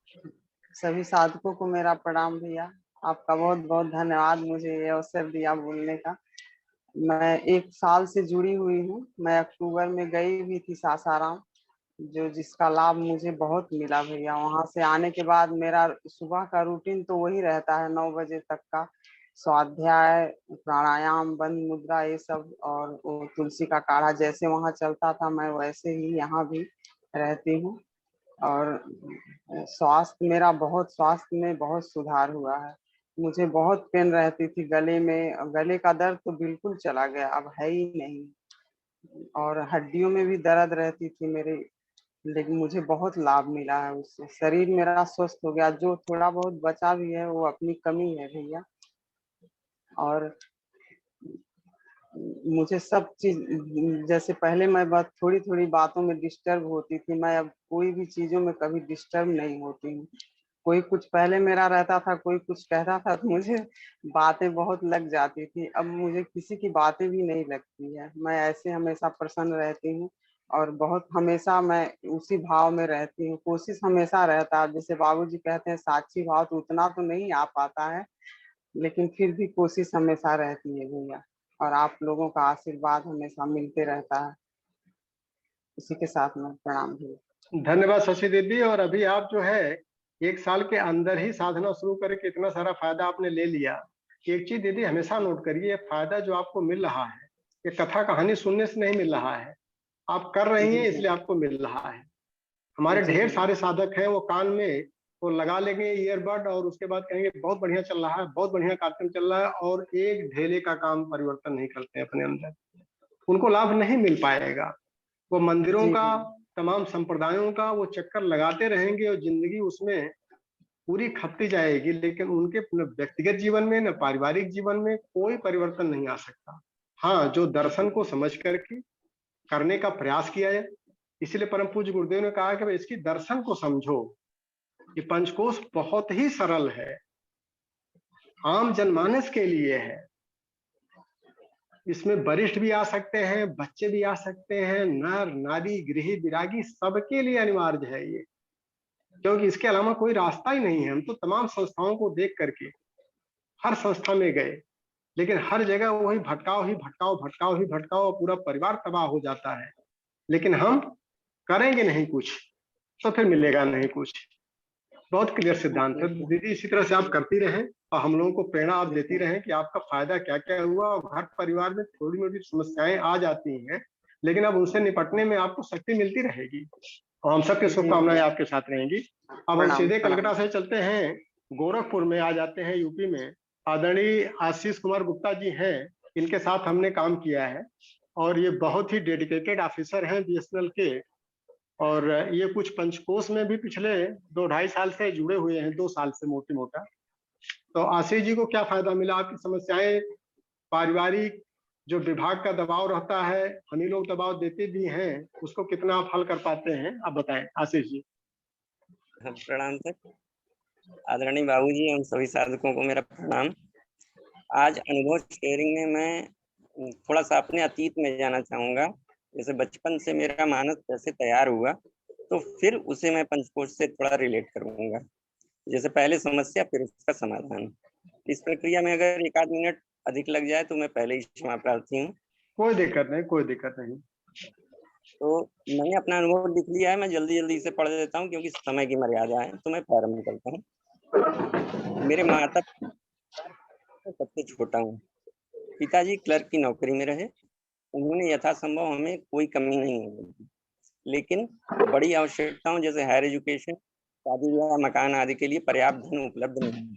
सभी साधकों को मेरा प्रणाम भैया। आपका बहुत बहुत धन्यवाद मुझे ये अवसर दिया बोलने का। मैं 1 साल से जुड़ी हुई हूँ। मैं अक्टूबर में गई भी थी सासाराम, जिसका लाभ मुझे बहुत मिला भैया। वहां से आने के बाद मेरा सुबह का रूटीन तो वही रहता है 9 बजे तक का, स्वाध्याय, प्राणायाम, बंद मुद्रा, ये सब, और वो तुलसी का काढ़ा जैसे वहां चलता था मैं वैसे ही यहाँ भी रहती हूँ। और स्वास्थ्य में बहुत सुधार हुआ है। मुझे बहुत पेन रहती थी गले में, गले का दर्द तो बिल्कुल चला गया, अब है ही नहीं। और हड्डियों में भी दर्द रहती थी मेरे, लेकिन मुझे बहुत लाभ मिला है उससे। शरीर मेरा स्वस्थ हो गया, जो थोड़ा बहुत बचा भी है वो अपनी कमी है भैया। और मुझे सब चीज, जैसे पहले मैं बस थोड़ी थोड़ी बातों में डिस्टर्ब होती थी, मैं अब कोई भी चीजों में कभी डिस्टर्ब नहीं होती हूँ। कोई कुछ पहले मेरा रहता था, कोई कुछ कहता था तो मुझे बातें बहुत लग जाती थी, अब मुझे किसी की बातें भी नहीं लगती है। मैं ऐसे हमेशा प्रसन्न रहती हूँ और बहुत हमेशा मैं उसी भाव में रहती हूँ। कोशिश हमेशा रहता है, जैसे बाबूजी कहते हैं साक्षी भाव, तो उतना तो नहीं आ पाता है, लेकिन फिर भी कोशिश हमेशा रहती है भैया। और आप लोगों का आशीर्वाद हमेशा मिलते रहता है। इसी के साथ में प्रणाम भैया। धन्यवाद शशि दीदी। और अभी आप जो है 1 साल के अंदर ही साधना शुरू करके इतना सारा फायदा आपने ले लिया। एक चीज दीदी हमेशा नोट करिए, फायदा जो आपको मिल रहा है ये कथा कहानी सुनने से नहीं मिल रहा है, आप कर रही हैं इसलिए आपको मिल रहा है। हमारे ढेर सारे साधक हैं, वो कान में वो लगा लेंगे ईयरबड और उसके बाद कहेंगे बहुत बढ़िया चल रहा है, बहुत बढ़िया कार्यक्रम चल रहा है, और एक ढेले का काम परिवर्तन नहीं करते अपने अंदर, उनको लाभ नहीं मिल पाएगा। वो मंदिरों का, तमाम संप्रदायों का वो चक्कर लगाते रहेंगे और जिंदगी उसमें पूरी खपती जाएगी, लेकिन उनके न व्यक्तिगत जीवन में न पारिवारिक जीवन में कोई परिवर्तन नहीं आ सकता। हाँ, जो दर्शन को समझ करके करने का प्रयास किया है, इसीलिए परम पूज्य गुरुदेव ने कहा कि भाई इसकी दर्शन को समझो। ये पंचकोश बहुत ही सरल है, आम जनमानस के लिए है। इसमें वरिष्ठ भी आ सकते हैं, बच्चे भी आ सकते हैं, नर नारी गृही विरागी सबके लिए अनिवार्य है ये, क्योंकि इसके अलावा कोई रास्ता ही नहीं है। हम तो तमाम संस्थाओं को देख करके हर संस्था में गए, लेकिन हर जगह वही भटकाव ही भटकाव, भटकाव ही भटकाव, पूरा परिवार तबाह हो जाता है। लेकिन हम करेंगे नहीं कुछ तो फिर मिलेगा नहीं कुछ। बहुत क्लियर सिद्धांत है दीदी, इसी तरह से आप करती रहें और हम लोगों को प्रेरणा आप देती रहें कि आपका फायदा क्या क्या हुआ। और घर परिवार में थोड़ी मोटी समस्याएं आ जाती हैं, लेकिन अब उनसे निपटने में आपको शक्ति मिलती रहेगी और हम सबके शुभकामनाएं आपके साथ रहेंगी। अब हम सीधे कलकत्ता से चलते हैं, गोरखपुर में आ जाते हैं, यूपी में आदरणीय आशीष कुमार गुप्ता जी हैं, इनके साथ हमने काम किया है और ये बहुत ही डेडिकेटेड ऑफिसर हैं बीएसएनएल के, और ये कुछ पंचकोश में भी पिछले 2-2.5 साल से जुड़े हुए हैं, 2 साल से मोटी मोटा। तो आशीष जी को क्या फायदा मिला? आपकी समस्याएं, पारिवारिक जो विभाग का दबाव रहता है, हम ही लोग दबाव देते भी हैं, उसको कितना आप हल कर पाते हैं, आप बताएं आशीष जी। प्रणाम सर, आदरणीय बाबूजी एवं सभी साधकों को मेरा प्रणाम। आज अनुभव शेयरिंग में मैं थोड़ा सा अपने अतीत में जाना चाहूंगा। जैसे बचपन से मेरा मानस कैसे तैयार हुआ, तो फिर उसे मैं पंचकोश से थोड़ा रिलेट करूंगा। जैसे पहले समस्या फिर उसका समाधान। इस प्रक्रिया में अगर 1-8 मिनट अधिक लग जाए तो मैं पहले ही क्षमा प्रार्थी हूँ। कोई दिक्कत नहीं, कोई दिक्कत नहीं। तो मैंने अपना अनुभव लिख लिया है, मैं जल्दी जल्दी से पढ़ देता हूँ क्योंकि समय की मर्यादा है, तो मैं प्रारंभ करता हूँ। मेरे माता सबसे छोटा हूँ, पिताजी क्लर्क की नौकरी में रहे। उन्होंने यथासंभव हमें कोई कमी नहीं होने दी, लेकिन बड़ी आवश्यकताओं जैसे हायर एजुकेशन, शादी ब्याह, मकान आदि के लिए पर्याप्त धन उपलब्ध नहीं।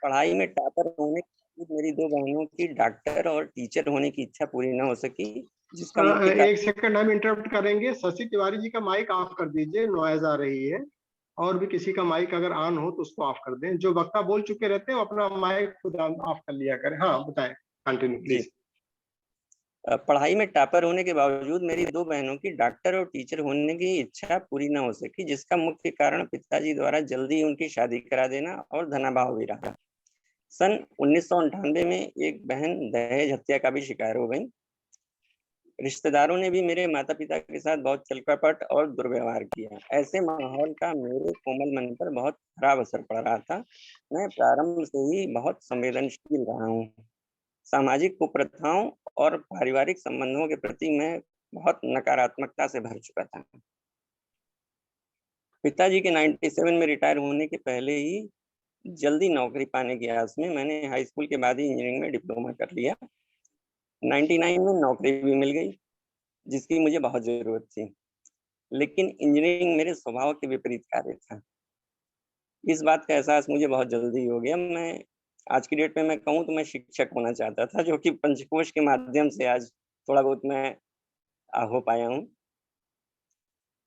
पढ़ाई में टॉपर होने के मेरी 2 बहनों की डॉक्टर और टीचर होने की इच्छा पूरी न हो सकी, जिसका मुख्य कारण। एक सेकंड हम इंटरप्ट करेंगे। शशि तिवारी जी का माइक ऑफ कर दीजिए, नॉइज आ रही है। और भी किसी का माइक अगर ऑन हो तो उसको ऑफ कर दें। जो वक्ता बोल चुके रहते हैं वो अपना माइक खुद ऑफ कर लिया करें। हाँ बताएं, कंटिन्यू जी प्लीज। पढ़ाई में टॉपर होने के बावजूद मेरी 2 बहनों की डॉक्टर और टीचर होने की इच्छा पूरी न हो सकी, जिसका मुख्य कारण पिताजी द्वारा जल्दी उनकी शादी करा देना और धनाभाव भी रहा। सन 1998 में एक बहन दहेज हत्या का भी शिकार हो गई। रिश्तेदारों ने भी मेरे माता पिता के साथ बहुत छलकपट और दुर्व्यवहार किया। ऐसे माहौल का मेरे कोमल मन पर बहुत खराब असर पड़ रहा था। मैं प्रारंभ से ही बहुत संवेदनशील रहा हूँ। सामाजिक कुप्रथाओं और पारिवारिक संबंधों के प्रति मैं बहुत नकारात्मकता से भर चुका था। पिताजी के 97 में रिटायर होने के पहले ही जल्दी नौकरी पाने की आस में मैंने हाई स्कूल के बाद ही इंजीनियरिंग में डिप्लोमा कर लिया। 99 में नौकरी भी मिल गई, जिसकी मुझे बहुत जरूरत थी, लेकिन इंजीनियरिंग मेरे स्वभाव के विपरीत कार्य था। इस बात का एहसास मुझे बहुत जल्दी हो गया। मैं आज की डेट में मैं कहूँ तो मैं शिक्षक होना चाहता था, जो कि पंचकोश के माध्यम से आज थोड़ा बहुत मैं हो पाया हूँ।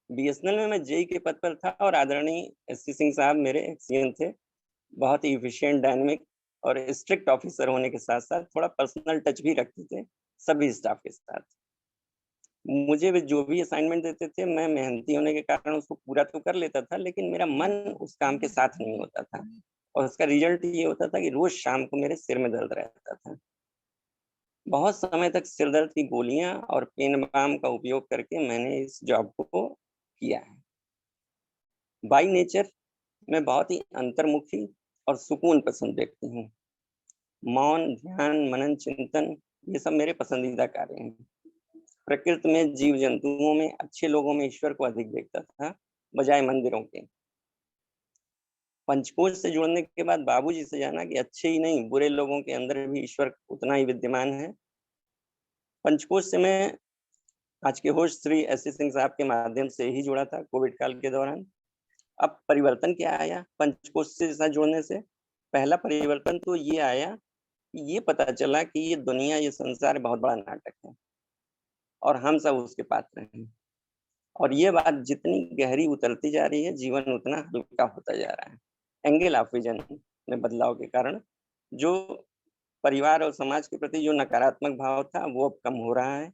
बीएसएनएल में मैं जेई के पद पर था और आदरणीय एससी सिंह साहब मेरे सीएम थे। बहुत ही इफिशिएंट, डायनेमिक और स्ट्रिक्ट ऑफिसर होने के साथ साथ थोड़ा पर्सनल टच भी रखते थे सभी स्टाफ के साथ। मुझे भी जो भी असाइनमेंट देते थे, मैं मेहनती होने के कारण उसको पूरा तो कर लेता था, लेकिन मेरा मन उस काम के साथ नहीं होता था और उसका रिजल्ट ये होता था कि रोज शाम को मेरे सिर में दर्द रहता था। बहुत समय तक सिर दर्द की गोलियां और पेन बाम का उपयोग करके मैंने इस जॉब को किया है। बाई नेचर मैं बहुत ही अंतर्मुखी और सुकून पसंद व्यक्ति हूँ। मौन, ध्यान, मनन, चिंतन ये सब मेरे पसंदीदा कार्य हैं। प्रकृति में, जीव जंतुओं में, अच्छे लोगों में ईश्वर को अधिक देखता था बजाय मंदिरों के। पंचकोश से जुड़ने के बाद बाबूजी से जाना कि अच्छे ही नहीं बुरे लोगों के अंदर भी ईश्वर उतना ही विद्यमान है। पंचकोश से मैं आज के होस्ट श्री एससी सिंह साहब के माध्यम से ही जुड़ा था कोविड काल के दौरान। अब परिवर्तन क्या आया पंचकोश से साथ जुड़ने से? पहला परिवर्तन तो ये आया कि ये पता चला कि ये दुनिया, ये संसार बहुत बड़ा नाटक है और हम सब उसके पात्र हैं। और ये बात जितनी गहरी उतरती जा रही है, जीवन उतना हल्का होता जा रहा है। एंगल ऑफ विजन में बदलाव के कारण जो परिवार और समाज के प्रति जो नकारात्मक भाव था वो अब कम हो रहा है।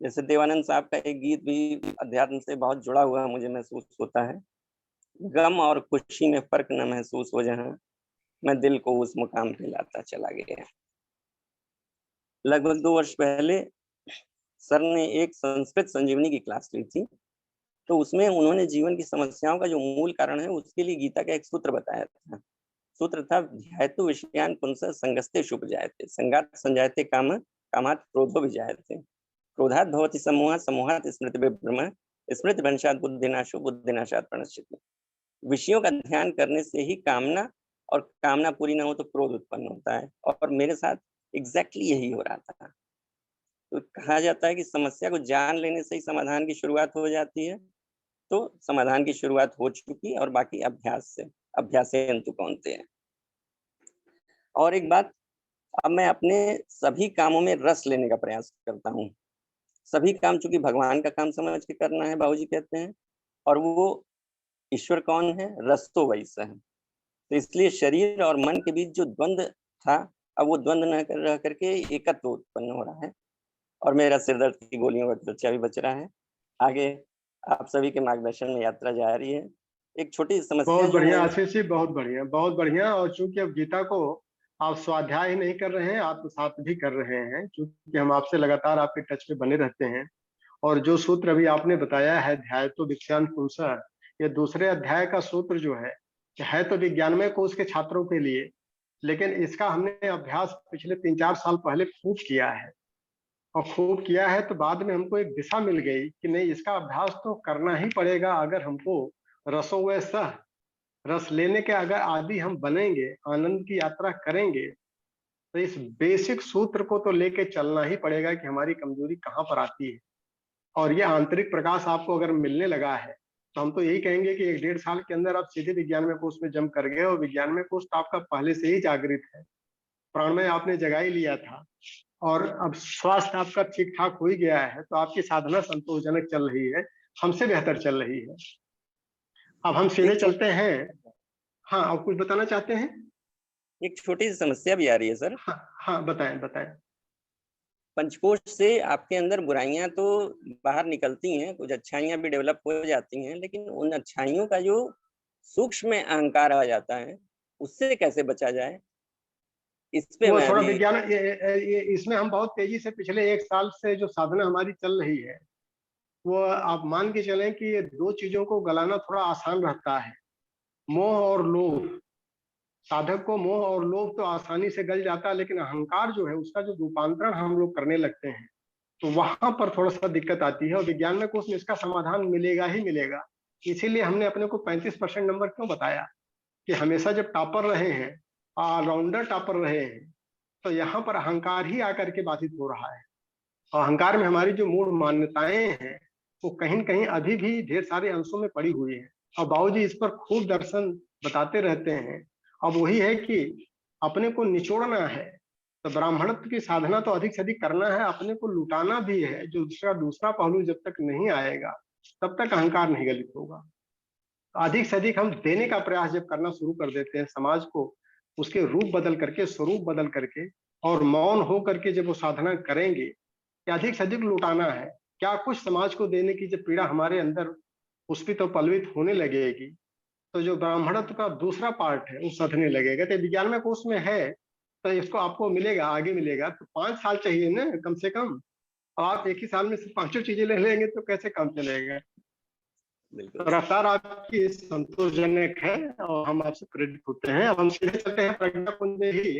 जैसे देवानंद साहब का एक गीत भी अध्यात्म से बहुत जुड़ा हुआ मुझे महसूस होता है। गम और खुशी में फर्क न महसूस हो जहां, मैं दिल को उस मुकाम पे लाता चला गया। लगभग 2 वर्ष पहले सर ने एक संस्कृत संजीवनी की क्लास ली थी, तो उसमें उन्होंने जीवन की समस्याओं का जो मूल कारण है उसके लिए गीता का एक सूत्र बताया था। सूत्र था ध्यायतु विषयान पुंसः संगस्ते शुभ जायते, संगात संजायते काम, कामात क्रोधो विजायते, क्रोधात भवति समूहः, समूहात स्मृति विभ्रमः, स्मृति भ्रंशात बुद्धिनाशो, बुद्धिनाशात प्रणश्यति। विषयों का ध्यान करने से ही कामना, और कामना पूरी ना हो तो क्रोध उत्पन्न होता है, और मेरे साथ एग्जैक्टली यही हो रहा था। तो कहा जाता है कि समस्या को जान लेने से ही समाधान की शुरुआत हो जाती है। तो समाधान की शुरुआत हो चुकी और बाकी अभ्यास से, अभ्यासेन्तु कौन्तेय। और एक बात, अब मैं अपने सभी कामों में रस लेने का प्रयास करता हूँ। सभी काम चूंकि भगवान का काम समझ के करना है, बाबूजी कहते हैं, और वो ईश्वर कौन है? रस तो वैसा है। तो इसलिए शरीर और मन के बीच जो द्वंद्व था, अब वो द्वंद्व न कर रह करके एकत्व उत्पन्न हो रहा है, और मेरा सिर दर्द की गोलियों का खर्चा भी बच रहा है। आगे आप सभी के मार्गदर्शन में यात्रा जारी है। एक छोटी समस्या बहुत जो बढ़िया मैं, आशीष जी, बहुत बढ़िया, बहुत बढ़िया। और चूंकि अब गीता को आप स्वाध्याय ही नहीं कर रहे हैं, आत्मसात भी कर रहे हैं, क्योंकि हम आपसे लगातार आपके टच पे बने रहते हैं। और जो सूत्र अभी आपने बताया है, ध्यायतो विषयान पुंसः, ये दूसरे अध्याय का सूत्र जो है तो विज्ञानमय कोश के छात्रों के लिए, लेकिन इसका हमने अभ्यास पिछले 3-4 साल पहले खूब किया है। और खूब किया है तो बाद में हमको एक दिशा मिल गई कि नहीं, इसका अभ्यास तो करना ही पड़ेगा अगर हमको रसों व सह, रस लेने के अगर आदि हम बनेंगे, आनंद की यात्रा करेंगे, तो इस बेसिक सूत्र को तो लेके चलना ही पड़ेगा कि हमारी कमजोरी कहाँ पर आती है। और ये आंतरिक प्रकाश आपको अगर मिलने लगा है, तो हम तो यही कहेंगे कि 1-1.5 साल के अंदर आप सीधे विज्ञान में कोर्स में जंप कर गए, और विज्ञान में कोर्स तो आपका पहले से ही जागृत है। प्राणमय आपने जगा ही लिया था और अब स्वास्थ्य आपका ठीक ठाक हो ही गया है, तो आपकी साधना संतोषजनक चल रही है, हमसे बेहतर चल रही है। अब हम सीधे चलते हैं। हाँ, आप कुछ बताना चाहते हैं? एक छोटी सी समस्या भी आ रही है सर। हाँ, बताएं बताएं। पंचकोश से आपके अंदर बुराइयां तो बाहर निकलती हैं, कुछ अच्छाइयां भी डेवलप हो जाती हैं, लेकिन उन अच्छाइयों का जो सूक्ष्म अहंकार आ जाता है, उससे कैसे बचा जाए? इस पे वो मैं थोड़ा अभी विज्ञान ये इसमें हम बहुत तेजी से पिछले 1 साल से जो साधना हमारी चल रही है, वो आप मान के चलें कि ये 2 चीजों को गलाना थोड़ा आसान रहता है, मोह और लोभ। साधक को मोह और लोभ तो आसानी से गल जाता है, लेकिन अहंकार जो है उसका जो रूपांतरण हम लोग करने लगते हैं, तो वहां पर थोड़ा सा दिक्कत आती है और विज्ञान में कोर्स में इसका समाधान मिलेगा ही मिलेगा। इसीलिए हमने अपने को 35% नंबर क्यों बताया कि हमेशा जब टॉपर रहे हैं, ऑलराउंडर टॉपर रहे हैं, तो यहाँ पर अहंकार ही आकर के बाधित हो रहा है। और अहंकार में हमारी जो मूल मान्यताएं हैं वो कहीं न कहीं अभी भी ढेर सारे अंशों में पड़ी हुई है और बाबूजी इस पर खूब दर्शन बताते रहते हैं। अब वही है कि अपने को निचोड़ना है, तो ब्राह्मणत्व की साधना तो अधिक से अधिक करना है, अपने को लुटाना भी है। जो दूसरा पहलू जब तक नहीं आएगा तब तक अहंकार नहीं गलित होगा। अधिक से अधिक हम देने का प्रयास जब करना शुरू कर देते हैं समाज को, उसके रूप बदल करके, स्वरूप बदल करके, और मौन हो करके जब वो साधना करेंगे कि अधिक से अधिक लुटाना है, क्या कुछ समाज को देने की जब पीड़ा हमारे अंदर पुष्पित और पल्वित होने लगेगी, तो जो ब्राह्मणत्व का दूसरा पार्ट है वो सधने लगेगा। तो विज्ञान में कोर्स में है, तो इसको आपको मिलेगा, आगे मिलेगा। तो 5 साल चाहिए ना कम से कम। अब आप एक ही साल में सिर्फ 5 चीजें ले लेंगे तो कैसे काम चलेगा? तो रफ्तार आपकी संतोषजनक है और हम आपसे प्रेरित होते हैं। अब हम सीधे चलते हैं प्रज्ञा कुंज में ही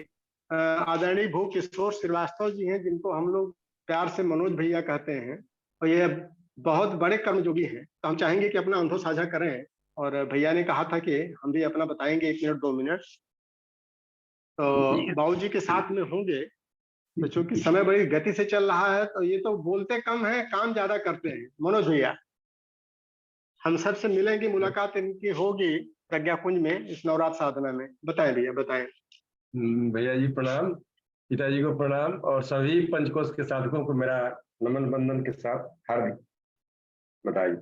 आदरणीय भू किशोर श्रीवास्तव जी हैं, जिनको हम लोग प्यार से मनोज भैया कहते हैं, और ये बहुत बड़े कर्मयोगी हैं। तो हम चाहेंगे कि अपना अनुभव साझा करें, और भैया ने कहा था कि हम भी अपना बताएंगे 1 मिनट 2 मिनट। तो बाबू जी के साथ में होंगे, तो चूंकि समय बड़ी गति से चल रहा है तो ये तो बोलते कम है, काम ज्यादा करते हैं। मनोज भैया, हम सबसे मिलेंगे, मुलाकात इनकी होगी प्रज्ञा कुंज में इस नवरात्र साधना में। बताएं भैया, बताएं। भैया जी प्रणाम, पिताजी को प्रणाम, और सभी पंचकोश के साधकों को मेरा नमन बंदन के साथ हार्दिक बधाई।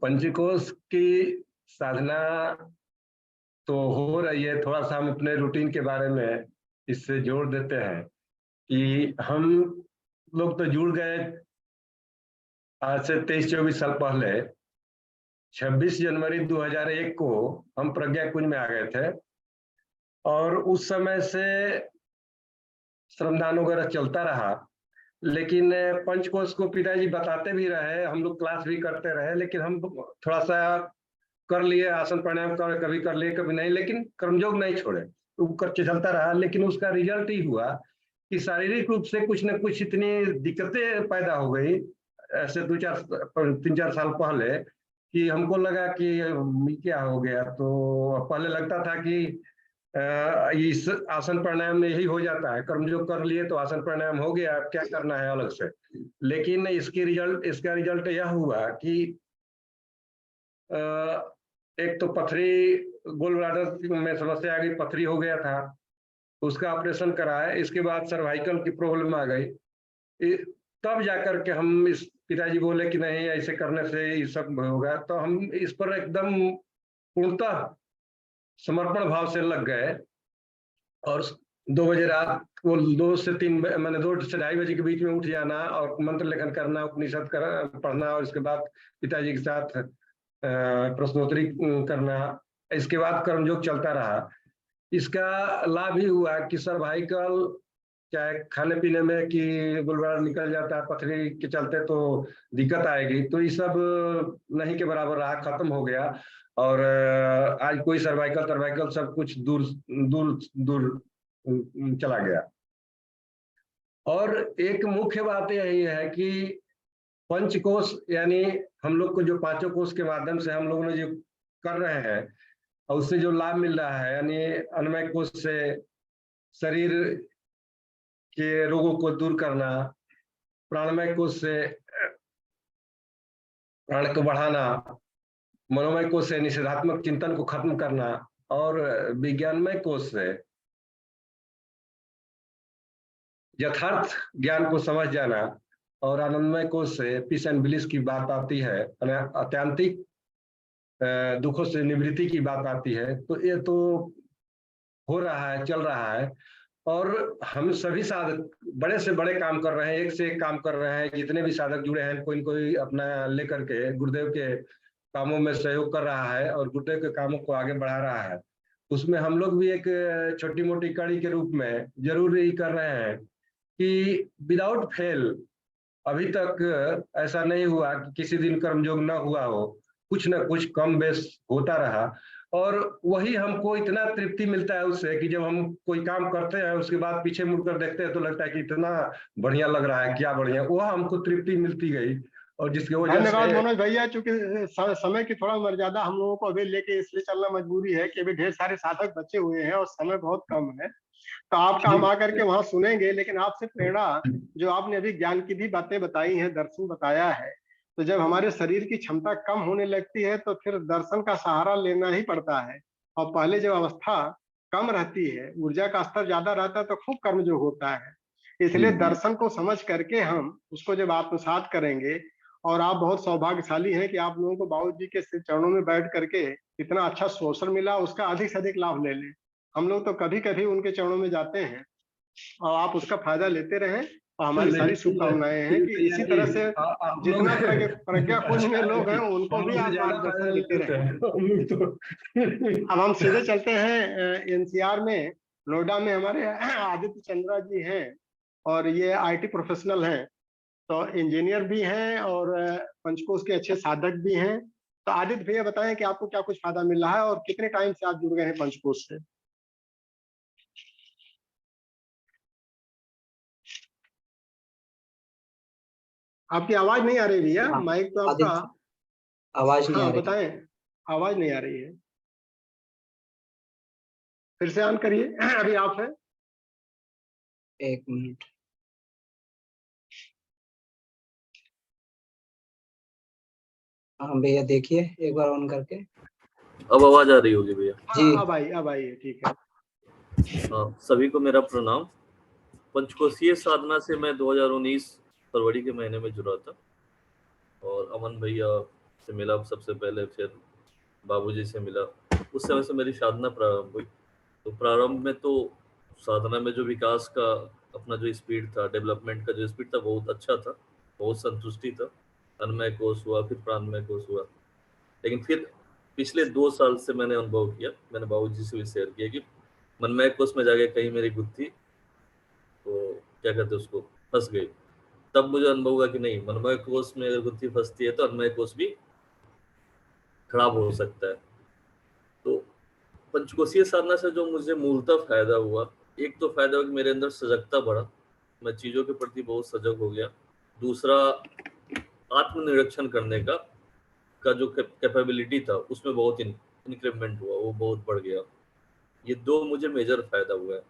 पंचकोश की साधना तो हो रही है, थोड़ा सा हम अपने रूटीन के बारे में इससे जोड़ देते हैं कि हम लोग तो जुड़ गए आज से 23-24 साल पहले। 26 जनवरी 2001 को हम प्रज्ञा कुंज में आ गए थे, और उस समय से श्रमदान वगैरह चलता रहा। लेकिन पंचकोश को पिताजी बताते भी रहे, हम लोग क्लास भी करते रहे, लेकिन हम थोड़ा सा कर लिए आसन प्राणायाम, कभी कर लिए कभी नहीं, लेकिन कर्मयोग नहीं छोड़े, वो करके चलता रहा। लेकिन उसका रिजल्ट ही हुआ कि शारीरिक रूप से कुछ न कुछ इतनी दिक्कतें पैदा हो गई ऐसे 3-4 साल पहले कि हमको लगा कि क्या हो गया। तो पहले लगता था कि इस आसन प्राणायाम में यही हो जाता है, कर्मयोग कर लिए तो आसन प्राणायाम हो गया, क्या करना है अलग से। लेकिन इसका रिजल्ट यह हुआ कि एक तो पथरी, गोल ब्लैडर में समस्या आ गई, पथरी हो गया था, उसका ऑपरेशन कराया। इसके बाद सर्वाइकल की प्रॉब्लम आ गई, तब जाकर के हम इस पिताजी बोले कि नहीं ऐसे करने से ये सब होगा। तो हम इस पर एकदम पूर्णतः समर्पण भाव से लग गए, और 2 बजे रात को 2 से 3 मैंने 2 से 2:30 बजे के बीच में उठ जाना और मंत्र लेखन करना, उपनिषद पढ़ना, और इसके बाद पिताजी के साथ प्रश्नोत्तरी करना। इसके बाद कर्मयोग चलता रहा। इसका लाभ ही हुआ कि सर्वाइकल, चाहे खाने पीने में कि गुलबार निकल जाता है पथरी के चलते तो दिक्कत आएगी, तो ये सब नहीं के बराबर रहा, खत्म हो गया। और आज कोई सर्वाइकल सब कुछ दूर दूर दूर चला गया। और एक मुख्य बात यही है कि पंचकोश यानी हम लोग को जो 5 कोश के माध्यम से हम लोगों ने जो कर रहे हैं, और उससे जो लाभ मिल रहा है, यानी अन्नमय कोश से शरीर के रोगों को दूर करना, प्राणमय कोश से प्राण को बढ़ाना, मनोमय कोश से निषेधात्मक चिंतन को खत्म करना, और विज्ञानमय कोश से यथार्थ ज्ञान को समझ जाना और आनंदमय कोश से पीस एंड ब्लिस की बात आती है, आत्यंतिक दुखों से निवृत्ति की बात आती है। तो ये तो हो रहा है, चल रहा है, और हम सभी साधक बड़े से बड़े काम कर रहे हैं, एक से एक काम कर रहे हैं। जितने भी साधक जुड़े हैं, कोई न कोई अपना लेकर के गुरुदेव के कामों में सहयोग कर रहा है और गुरुदेव के कामों को आगे बढ़ा रहा है। उसमें हम लोग भी एक छोटी मोटी कड़ी के रूप में जरूर ये कर रहे हैं कि विदाउट फेल अभी तक ऐसा नहीं हुआ कि किसी दिन कर्मयोग न हुआ हो, कुछ न कुछ कम बेस होता रहा। और वही हमको इतना तृप्ति मिलता है उससे कि जब हम कोई काम करते हैं उसके बाद पीछे मुड़कर देखते हैं तो लगता है कि इतना बढ़िया लग रहा है, क्या बढ़िया, वह हमको तृप्ति मिलती गई। और जिसकी वजह धन्यवाद से मनोज भैया, चूंकि समय की थोड़ा मर्यादा हम लोगों को अभी लेके इसलिए चलना मजबूरी है कि अभी ढेर सारे साधक बचे हुए हैं और समय बहुत कम है। तो आपका हम आकर के वहां सुनेंगे, लेकिन आपसे प्रेरणा, जो आपने अभी ज्ञान की भी बातें बताई हैं, दर्शन बताया है, तो जब हमारे शरीर की क्षमता कम होने लगती है तो फिर दर्शन का सहारा लेना ही पड़ता है। और पहले जब अवस्था कम रहती है, ऊर्जा का स्तर ज्यादा रहता है, तो खूब कर्म जो होता है। इसलिए दर्शन को समझ करके हम उसको जब आत्मसात करेंगे, और आप बहुत सौभाग्यशाली हैं कि आप लोगों को बाबू जी के चरणों में बैठ करके इतना अच्छा सोशल मिला, उसका अधिक से अधिक लाभ ले लें। हम लोग तो कभी कभी उनके चरणों में जाते हैं, और आप उसका फायदा लेते रहें। और हमारी सारी शुभकामनाएं हैं कि इसी तरह से जितना प्रज्ञा कुंज में लोग हैं उनको भी आप मार्गदर्शन देते रहें। अब हम सीधे चलते हैं एनसीआर में, नोएडा में हमारे आदित्य चंद्रा जी हैं, और ये आईटी प्रोफेशनल हैं, तो इंजीनियर भी हैं और पंचकोश के अच्छे साधक भी हैं। तो आदित्य भैया बताएं कि आपको क्या कुछ फायदा मिल रहा है और कितने टाइम से आप जुड़ गए हैं पंचकोश से? आपकी आवाज नहीं आ रही भैया, माइक तो आपका आवाज नहीं आ रही। बताएं, आवाज नहीं आ रही है, फिर से ऑन करिए। अभी आप है, एक मिनट। हाँ भैया देखिए एक बार ऑन करके। अब आवाज आ रही होगी भैया? जी अब आई, ठीक है। हाँ, सभी को मेरा प्रणाम। पंचकोशीय साधना से मैं 2019 फरवरी के महीने में जुड़ा था, और अमन भैया से मिला सबसे पहले, फिर बाबूजी से मिला। उस समय से मेरी साधना प्रारंभ हुई। तो प्रारंभ में तो साधना में जो विकास का अपना जो स्पीड था, डेवलपमेंट का जो स्पीड था, बहुत अच्छा था, बहुत संतुष्टि था। तन्मय कोश हुआ, फिर प्राणमय कोश हुआ। लेकिन फिर पिछले 2 साल से मैंने अनुभव किया, मैंने बाबूजी से भी शेयर किया कि मनमय कोश में जाके कहीं मेरी गुत्थी तो क्या कहते हैं उसको फंस गई। तब मुझे अनुभव हुआ कि नहीं, मनमय कोश में अगर गुत्थी फंसती है तो अन्मय कोश भी खराब हो सकता है। तो पंचकोशीय साधना से जो मुझे मूलतः फायदा हुआ, एक तो फायदा हुआ कि मेरे अंदर सजगता बढ़ा, मैं चीजों के प्रति बहुत सजग हो गया। दूसरा, आत्मनिरीक्षण करने का जो कैपेबिलिटी था उसमें बहुत इंक्रीमेंट हुआ, वो बहुत बढ़ गया। ये 2 मुझे मेजर फायदा हुआ है।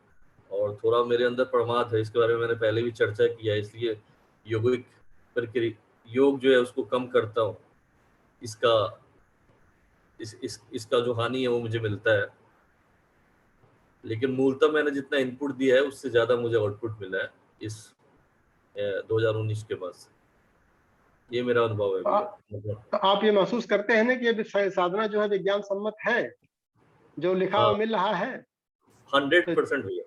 और थोड़ा मेरे अंदर प्रमाद है, इसके बारे में मैंने पहले भी चर्चा किया है, इसलिए योगिक प्रक्रिया योग जो है उसको कम करता हूँ। इसका जो हानि है वो मुझे मिलता है, लेकिन मूलतः मैंने जितना इनपुट दिया है उससे ज्यादा मुझे आउटपुट मिला है इस 2019 के बाद से। ये मेरा अनुभव है भैया। तो आप ये महसूस करते हैं ना कि ये साधना जो है विज्ञान सम्मत है, जो लिखा हुआ मिल रहा है? 100% भैया।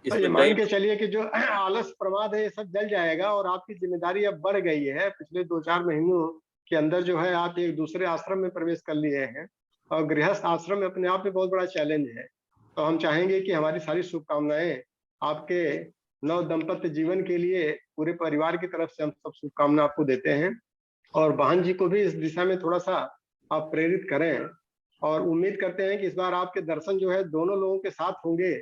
तो ये मान के चलिए कि जो आलस प्रमाद है ये सब जल जाएगा, और आपकी जिम्मेदारी अब बढ़ गई है। पिछले 2-4 महीनों के अंदर जो है आप एक दूसरे आश्रम में प्रवेश कर लिए हैं, और गृहस्थ आश्रम में अपने आप में बहुत बड़ा चैलेंज है। तो हम चाहेंगे कि हमारी सारी शुभकामनाएं आपके नव दंपत्य जीवन के लिए, पूरे परिवार की तरफ से हम सब शुभकामना आपको देते हैं। और बहन जी को भी इस दिशा में थोड़ा सा आप प्रेरित करें, और उम्मीद करते हैं कि इस बार आपके दर्शन जो है दोनों लोगों के साथ होंगे,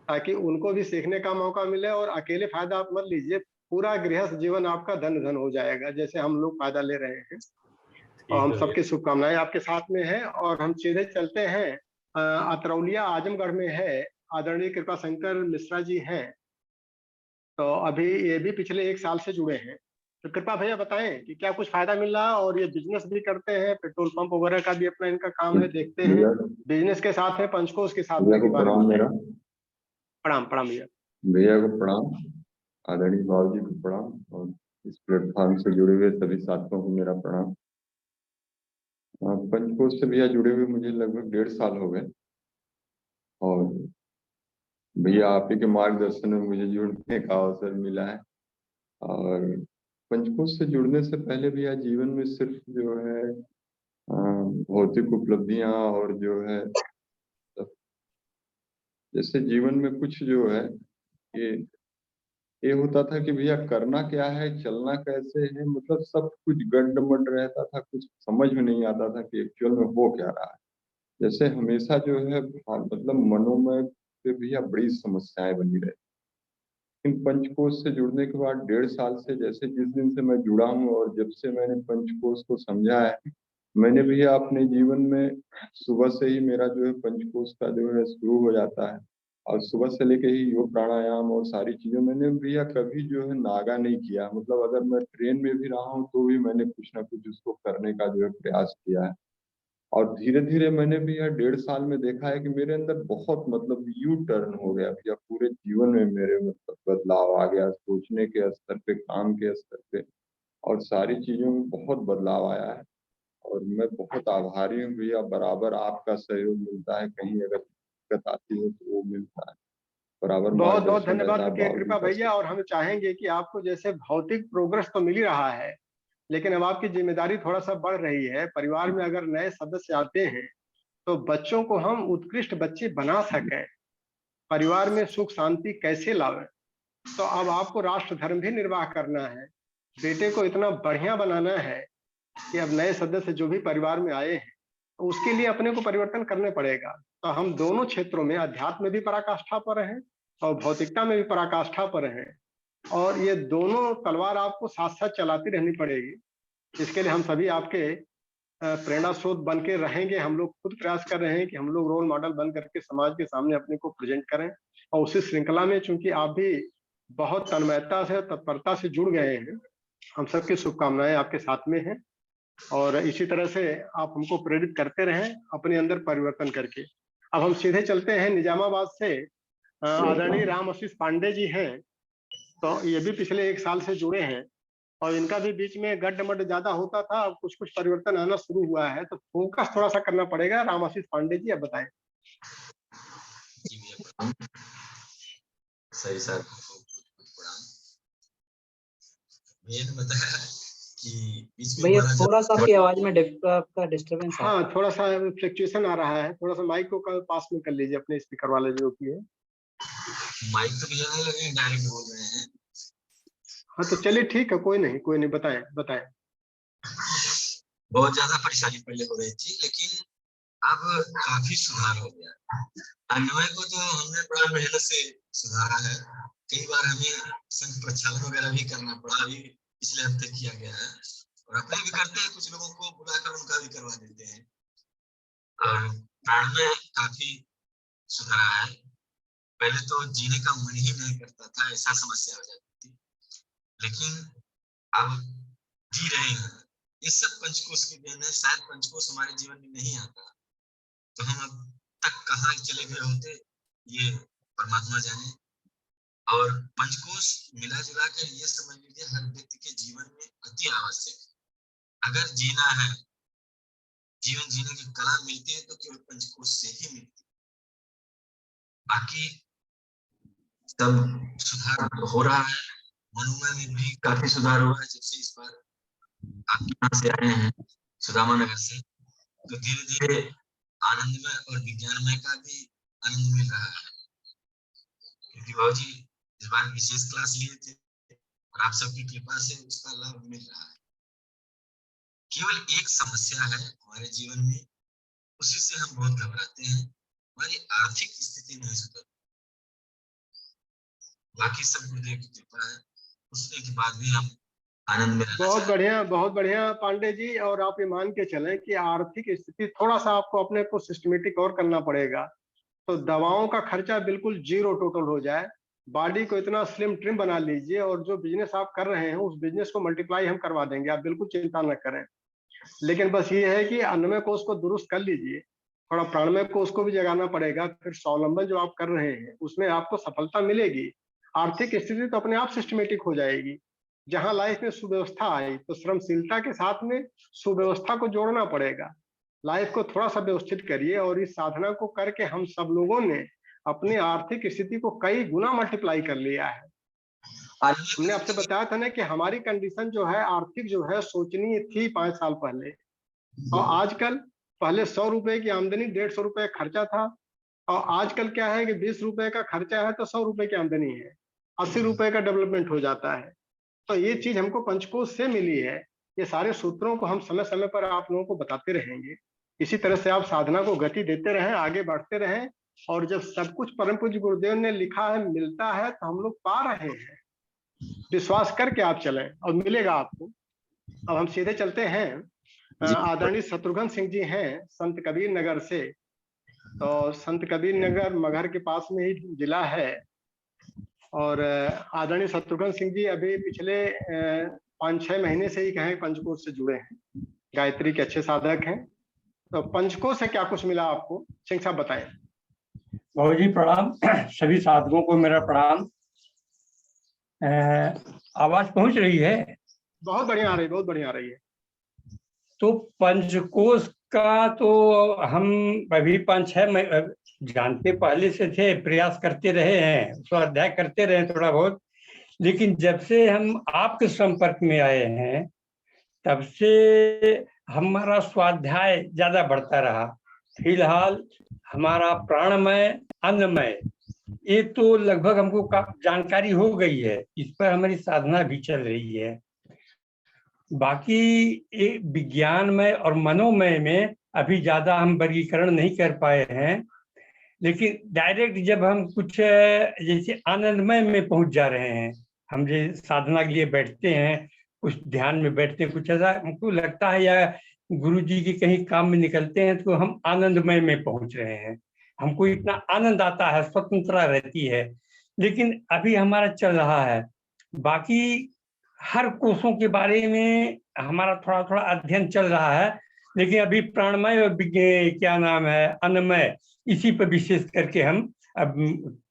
ताकि उनको भी सीखने का मौका मिले। और अकेले फायदा आप मत लीजिए, पूरा गृहस्थ जीवन आपका धन धन हो जाएगा, जैसे हम लोग फायदा ले रहे हैं। और हम सबकी शुभकामनाएं आपके साथ में है। और हम सीधे चलते हैं, अतरौलिया आजमगढ़ में है, आदरणीय कृपा शंकर मिश्रा जी हैं। तो अभी ये भी पिछले 1 साल से जुड़े हैं। तो कृपा भैया बताएं कि क्या कुछ फायदा मिल रहा है, और ये बिजनेस भी करते हैं, पेट्रोल पंप वगैरह का भी अपना इनका काम है, देखते हैं बिजनेस के साथ में पंचकोश के साथ में के बारे में। प्रणाम प्रणाम भैया। भैया को प्रणाम, आदरणीय बाबू जी को प्रणाम, और इस प्लेटफॉर्म से जुड़े हुए सभी साथियों को मेरा प्रणाम। पंचकोश से भैया जुड़े हुए मुझे लगभग 1.5 साल हो गए, और भैया आप ही के मार्गदर्शन में मुझे जुड़ने का अवसर मिला है। और पंचकोश से जुड़ने से पहले भैया जीवन में सिर्फ जो है भौतिक उपलब्धियां और जो है जैसे जीवन में कुछ जो है ये होता था कि भैया करना क्या है, चलना कैसे है, मतलब सब कुछ गड़बड़ रहता था, कुछ समझ में नहीं आता था कि एक्चुअल में हो क्या रहा है। जैसे हमेशा जो है मतलब मनोमय पे भैया बड़ी समस्याएं बनी रही। लेकिन पंचकोश से जुड़ने के बाद 1.5 साल से, जैसे जिस दिन से मैं जुड़ा हूँ और जब से मैंने पंचकोश को समझा है, मैंने भैया अपने जीवन में सुबह से ही मेरा जो है पंचकोश का जो है शुरू हो जाता है, और सुबह से लेके ही योग प्राणायाम और सारी चीजें मैंने भैया कभी जो है नागा नहीं किया। मतलब अगर मैं ट्रेन में भी रहा हूँ तो भी मैंने कुछ ना कुछ उसको करने का जो है प्रयास किया है। और धीरे धीरे मैंने भी यह 1.5 साल में देखा है कि मेरे अंदर बहुत मतलब यू टर्न हो गया भैया, पूरे जीवन में मेरे मतलब बदलाव आ गया, सोचने के स्तर पे, काम के स्तर पे, और सारी चीजों में बहुत बदलाव आया है। और मैं बहुत आभारी हूँ भैया, बराबर आपका सहयोग मिलता है, कहीं अगर दिक्कत आती है तो वो मिलता है, बराबर बहुत बहुत मार्गदर्शन धन्यवाद रहता है बाबू जी कृपा का। भैया। और हम चाहेंगे कि आपको जैसे भौतिक प्रोग्रेस तो मिल ही रहा है, लेकिन अब आपकी जिम्मेदारी थोड़ा सा बढ़ रही है। परिवार में अगर नए सदस्य आते हैं तो बच्चों को हम उत्कृष्ट बच्चे बना सकें, परिवार में सुख शांति कैसे लावें। तो अब आपको राष्ट्र धर्म भी निर्वाह करना है, बेटे को इतना बढ़िया बनाना है कि अब नए सदस्य जो भी परिवार में आए हैं तो उसके लिए अपने को परिवर्तन करने पड़ेगा। तो हम दोनों क्षेत्रों में, अध्यात्म में भी पराकाष्ठा पर हैं और भौतिकता में भी पराकाष्ठा पर हैं, और ये दोनों तलवार आपको साथ साथ चलाती रहनी पड़ेगी। इसके लिए हम सभी आपके प्रेरणा स्रोत बन के रहेंगे। हम लोग खुद प्रयास कर रहे हैं कि हम लोग रोल मॉडल बन करके समाज के सामने अपने को प्रेजेंट करें, और उसी श्रृंखला में चूंकि आप भी बहुत तन्मयता से, तत्परता से जुड़ गए हैं, हम सबकी शुभकामनाएं आपके साथ में हैं, और इसी तरह से आप हमको प्रेरित करते रहें अपने अंदर परिवर्तन करके। अब हम सीधे चलते हैं निजामाबाद से। आदरणीय राम आशीष पांडे जी हैं, तो ये भी पिछले 1 साल से जुड़े हैं, और इनका भी बीच में गड्ढ-मड्ढ ज्यादा होता था, अब कुछ कुछ परिवर्तन आना शुरू हुआ है, तो फोकस थोड़ा सा करना पड़ेगा। राम आशीष पांडे जी, अब बताएं। सही सर, प्रणाम। भैया ने बताया कि बीच में भैया हमारा थोड़ा सा आपकी आवाज में आपका डिस्टरबेंस है। हाँ, थोड़ा सा फ्लक्चुएशन आ रहा है, थोड़ा सा माइक को पास में कर लीजिए अपने स्पीकर वाले जो की है। माइक तो भैया नहीं लगे, डायरेक्ट बोल रहे हैं। हाँ तो चलिए ठीक है, कोई नहीं, बताएं बताएं। बहुत ज्यादा परेशानी पहले हो रही थी, लेकिन अब काफी सुधार हो गया। अन्वय को तो हमने बड़ा मेहनत से सुधारा है। कई बार हमें संघ प्रक्षालन वगैरह भी करना पड़ा, अभी पिछले हफ्ते किया गया है, और अपने भी करते हैं, कुछ लोगों को बुलाकर उनका भी करवा देते हैं। और प्राण में काफी सुधारा है। पहले तो जीने का मन ही नहीं करता था, ऐसा समस्या हो जाती थी, लेकिन अब जी रहे हैं। ये सब पंचकोश की देन है। शायद पंचकोश हमारे जीवन में नहीं आता तो हम अब तक कहाँ चले गए होते, ये परमात्मा जाने। और पंचकोश मिला जुला कर ये समझ लीजिए हर व्यक्ति के जीवन में अति आवश्यक है। अगर जीना है, जीवन जीने की कला मिलती है तो केवल पंचकोश से ही मिलती है। बाकी सब सुधार हो रहा है। मनोमय में भी काफी सुधार हुआ है। जब से इस बार आप यहाँ से आए हैं सुदामा नगर से, तो धीरे धीरे आनंदमय और विज्ञानमय का भी आनंद मिल रहा है, क्योंकि बाबू जी इस बार विशेष क्लास लिए थे और आप सबकी कृपा से उसका लाभ मिल रहा है। केवल एक समस्या है हमारे जीवन में, उसी से हम बहुत घबराते हैं, हमारी आर्थिक स्थिति नहीं सुधर। बाकी सब गुरुदेव की कृपा है, उसने के बाद भी हम आनंद में रहना चाहते। बहुत बढ़िया पांडे जी। और आप ये मान के चलें कि आर्थिक स्थिति थोड़ा सा आपको अपने को सिस्टमेटिक और करना पड़ेगा, तो दवाओं का खर्चा बिल्कुल 0 टोटल हो जाए। बॉडी को इतना स्लिम ट्रिम बना लीजिए और जो बिजनेस आप कर रहे हैं उस बिजनेस को मल्टीप्लाई हम करवा देंगे, आप बिल्कुल चिंता न करें। लेकिन बस ये है कि अन्नमय कोश को दुरुस्त कर लीजिए, थोड़ा प्राणमय कोश को भी जगाना पड़ेगा, फिर स्वावलंबन जो आप कर रहे हैं उसमें आपको सफलता मिलेगी। आर्थिक स्थिति तो अपने आप सिस्टमेटिक हो जाएगी। जहां लाइफ में सुव्यवस्था आई तो श्रमशीलता के साथ में सुव्यवस्था को जोड़ना पड़ेगा। लाइफ को थोड़ा सा व्यवस्थित करिए और इस साधना को करके हम सब लोगों ने अपनी आर्थिक स्थिति को कई गुना मल्टीप्लाई कर लिया है। हमने आपसे बताया था ना कि हमारी कंडीशन जो है आर्थिक जो है सोचनीय थी 5 साल पहले, और आजकल पहले 100 रुपए की आमदनी 150 रुपए खर्चा था, और आजकल क्या है कि 20 रुपए का खर्चा है तो 100 रुपए की आमदनी है, 80 रुपए का डेवलपमेंट हो जाता है। तो ये चीज हमको पंचकोश से मिली है। ये सारे सूत्रों को हम समय समय पर आप लोगों को बताते रहेंगे। इसी तरह से आप साधना को गति देते रहें, आगे बढ़ते रहें, और जब सब कुछ परम पूज्य गुरुदेव ने लिखा है मिलता है तो हम लोग पा रहे हैं। विश्वास करके आप चलें और मिलेगा आपको। अब हम सीधे चलते हैं। आदरणीय शत्रुघ्न सिंह जी हैं संत कबीर नगर से। तो संत कबीर नगर मगहर के पास में ही जिला है, और आदरणीय शत्रुघ्न सिंह जी अभी पिछले 5-6 महीने से ही कहें पंचकोश से जुड़े हैं, गायत्री के अच्छे साधक हैं। तो पंचकोश से क्या कुछ मिला आपको, सिंह साहब बताएं। बाबू जी प्रणाम, सभी साधकों को मेरा प्रणाम। आवाज पहुंच रही है? बहुत बढ़िया आ रही है, बहुत बढ़िया आ रही है। तो पंचकोश का तो हम अभी 5-6 जानते पहले से थे, प्रयास करते रहे हैं, स्वाध्याय करते रहे थोड़ा बहुत, लेकिन जब से हम आपके संपर्क में आए हैं तब से हमारा स्वाध्याय ज्यादा बढ़ता रहा। फिलहाल हमारा प्राणमय अन्नमय ये तो लगभग हमको जानकारी हो गई है, इस पर हमारी साधना भी चल रही है। बाकी विज्ञानमय और मनोमय में अभी ज्यादा हम वर्गीकरण नहीं कर पाए हैं, लेकिन डायरेक्ट जब हम कुछ जैसे आनंदमय में पहुंच जा रहे हैं, हम जो साधना के लिए बैठते हैं, कुछ ध्यान में बैठते हैं, कुछ ऐसा हमको लगता है या गुरु जी के कहीं काम में निकलते हैं तो हम आनंदमय में पहुंच रहे हैं, हमको इतना आनंद आता है, स्वतंत्रता रहती है। लेकिन अभी हमारा चल रहा है, बाकी हर कोषों के बारे में हमारा थोड़ा थोड़ा अध्ययन चल रहा है, लेकिन अभी प्राणमय और क्या नाम है अन्नमय, इसी पर विशेष करके हम अब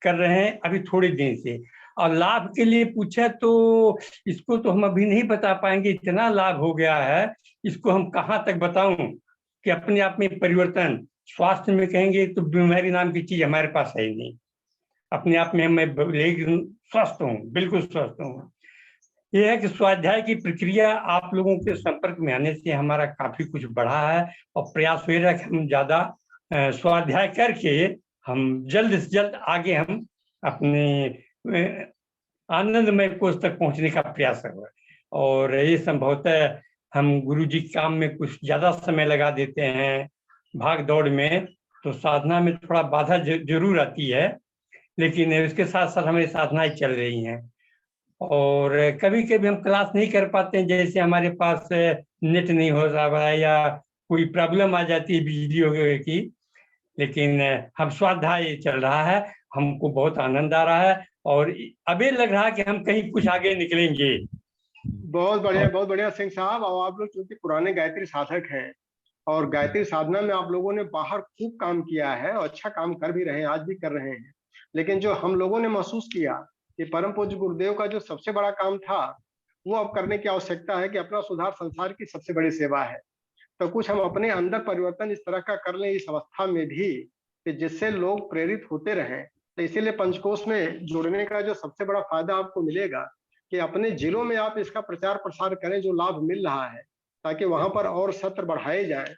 कर रहे हैं अभी थोड़े दिन से। और लाभ के लिए पूछा तो इसको तो हम अभी नहीं बता पाएंगे, इतना लाभ हो गया है, इसको हम कहाँ तक बताऊं कि अपने आप में परिवर्तन। स्वास्थ्य में कहेंगे तो बीमारी नाम की चीज हमारे पास है ही नहीं, अपने आप में मैं स्वस्थ हूँ, बिल्कुल स्वस्थ हूँ। यह है कि स्वाध्याय की प्रक्रिया आप लोगों के संपर्क में आने से हमारा काफी कुछ बढ़ा है, और प्रयास हो रहा है कि हम ज्यादा स्वाध्याय करके हम जल्द से जल्द आगे हम अपने आनंदमय कोष तक पहुंचने का प्रयास कर रहे हैं। और ये संभवतः हम गुरु जी काम में कुछ ज्यादा समय लगा देते हैं भाग दौड़ में, तो साधना में थोड़ा बाधा जरूर आती है, लेकिन इसके साथ साथ हमारी साधनाएं चल रही हैं। और कभी कभी हम क्लास नहीं कर पाते हैं, जैसे हमारे पास नेट नहीं हो रहा है या कोई प्रॉब्लम आ जाती है बिजली वगैरह की, लेकिन हम स्वाध्याय चल रहा है, हमको बहुत आनंद आ रहा है, और अभी लग रहा है कि हम कहीं कुछ आगे निकलेंगे। बहुत बढ़िया सिंह साहब। और आप लोग चूंकि पुराने गायत्री साधक हैं और गायत्री साधना में आप लोगों ने बाहर खूब काम किया है और अच्छा काम कर भी रहे हैं, आज भी कर रहे हैं, लेकिन जो हम लोगों ने महसूस किया कि परम पूज्य गुरुदेव का जो सबसे बड़ा काम था वो अब करने की आवश्यकता है कि अपना सुधार संसार की सबसे बड़ी सेवा है। तो कुछ हम अपने अंदर परिवर्तन इस तरह का कर लें इस अवस्था में भी कि जिससे लोग प्रेरित होते रहें। तो इसीलिए पंचकोश में जुड़ने का जो सबसे बड़ा फायदा आपको मिलेगा कि अपने जिलों में आप इसका प्रचार प्रसार करें जो लाभ मिल रहा है, ताकि वहां पर और सत्र बढ़ाए जाएं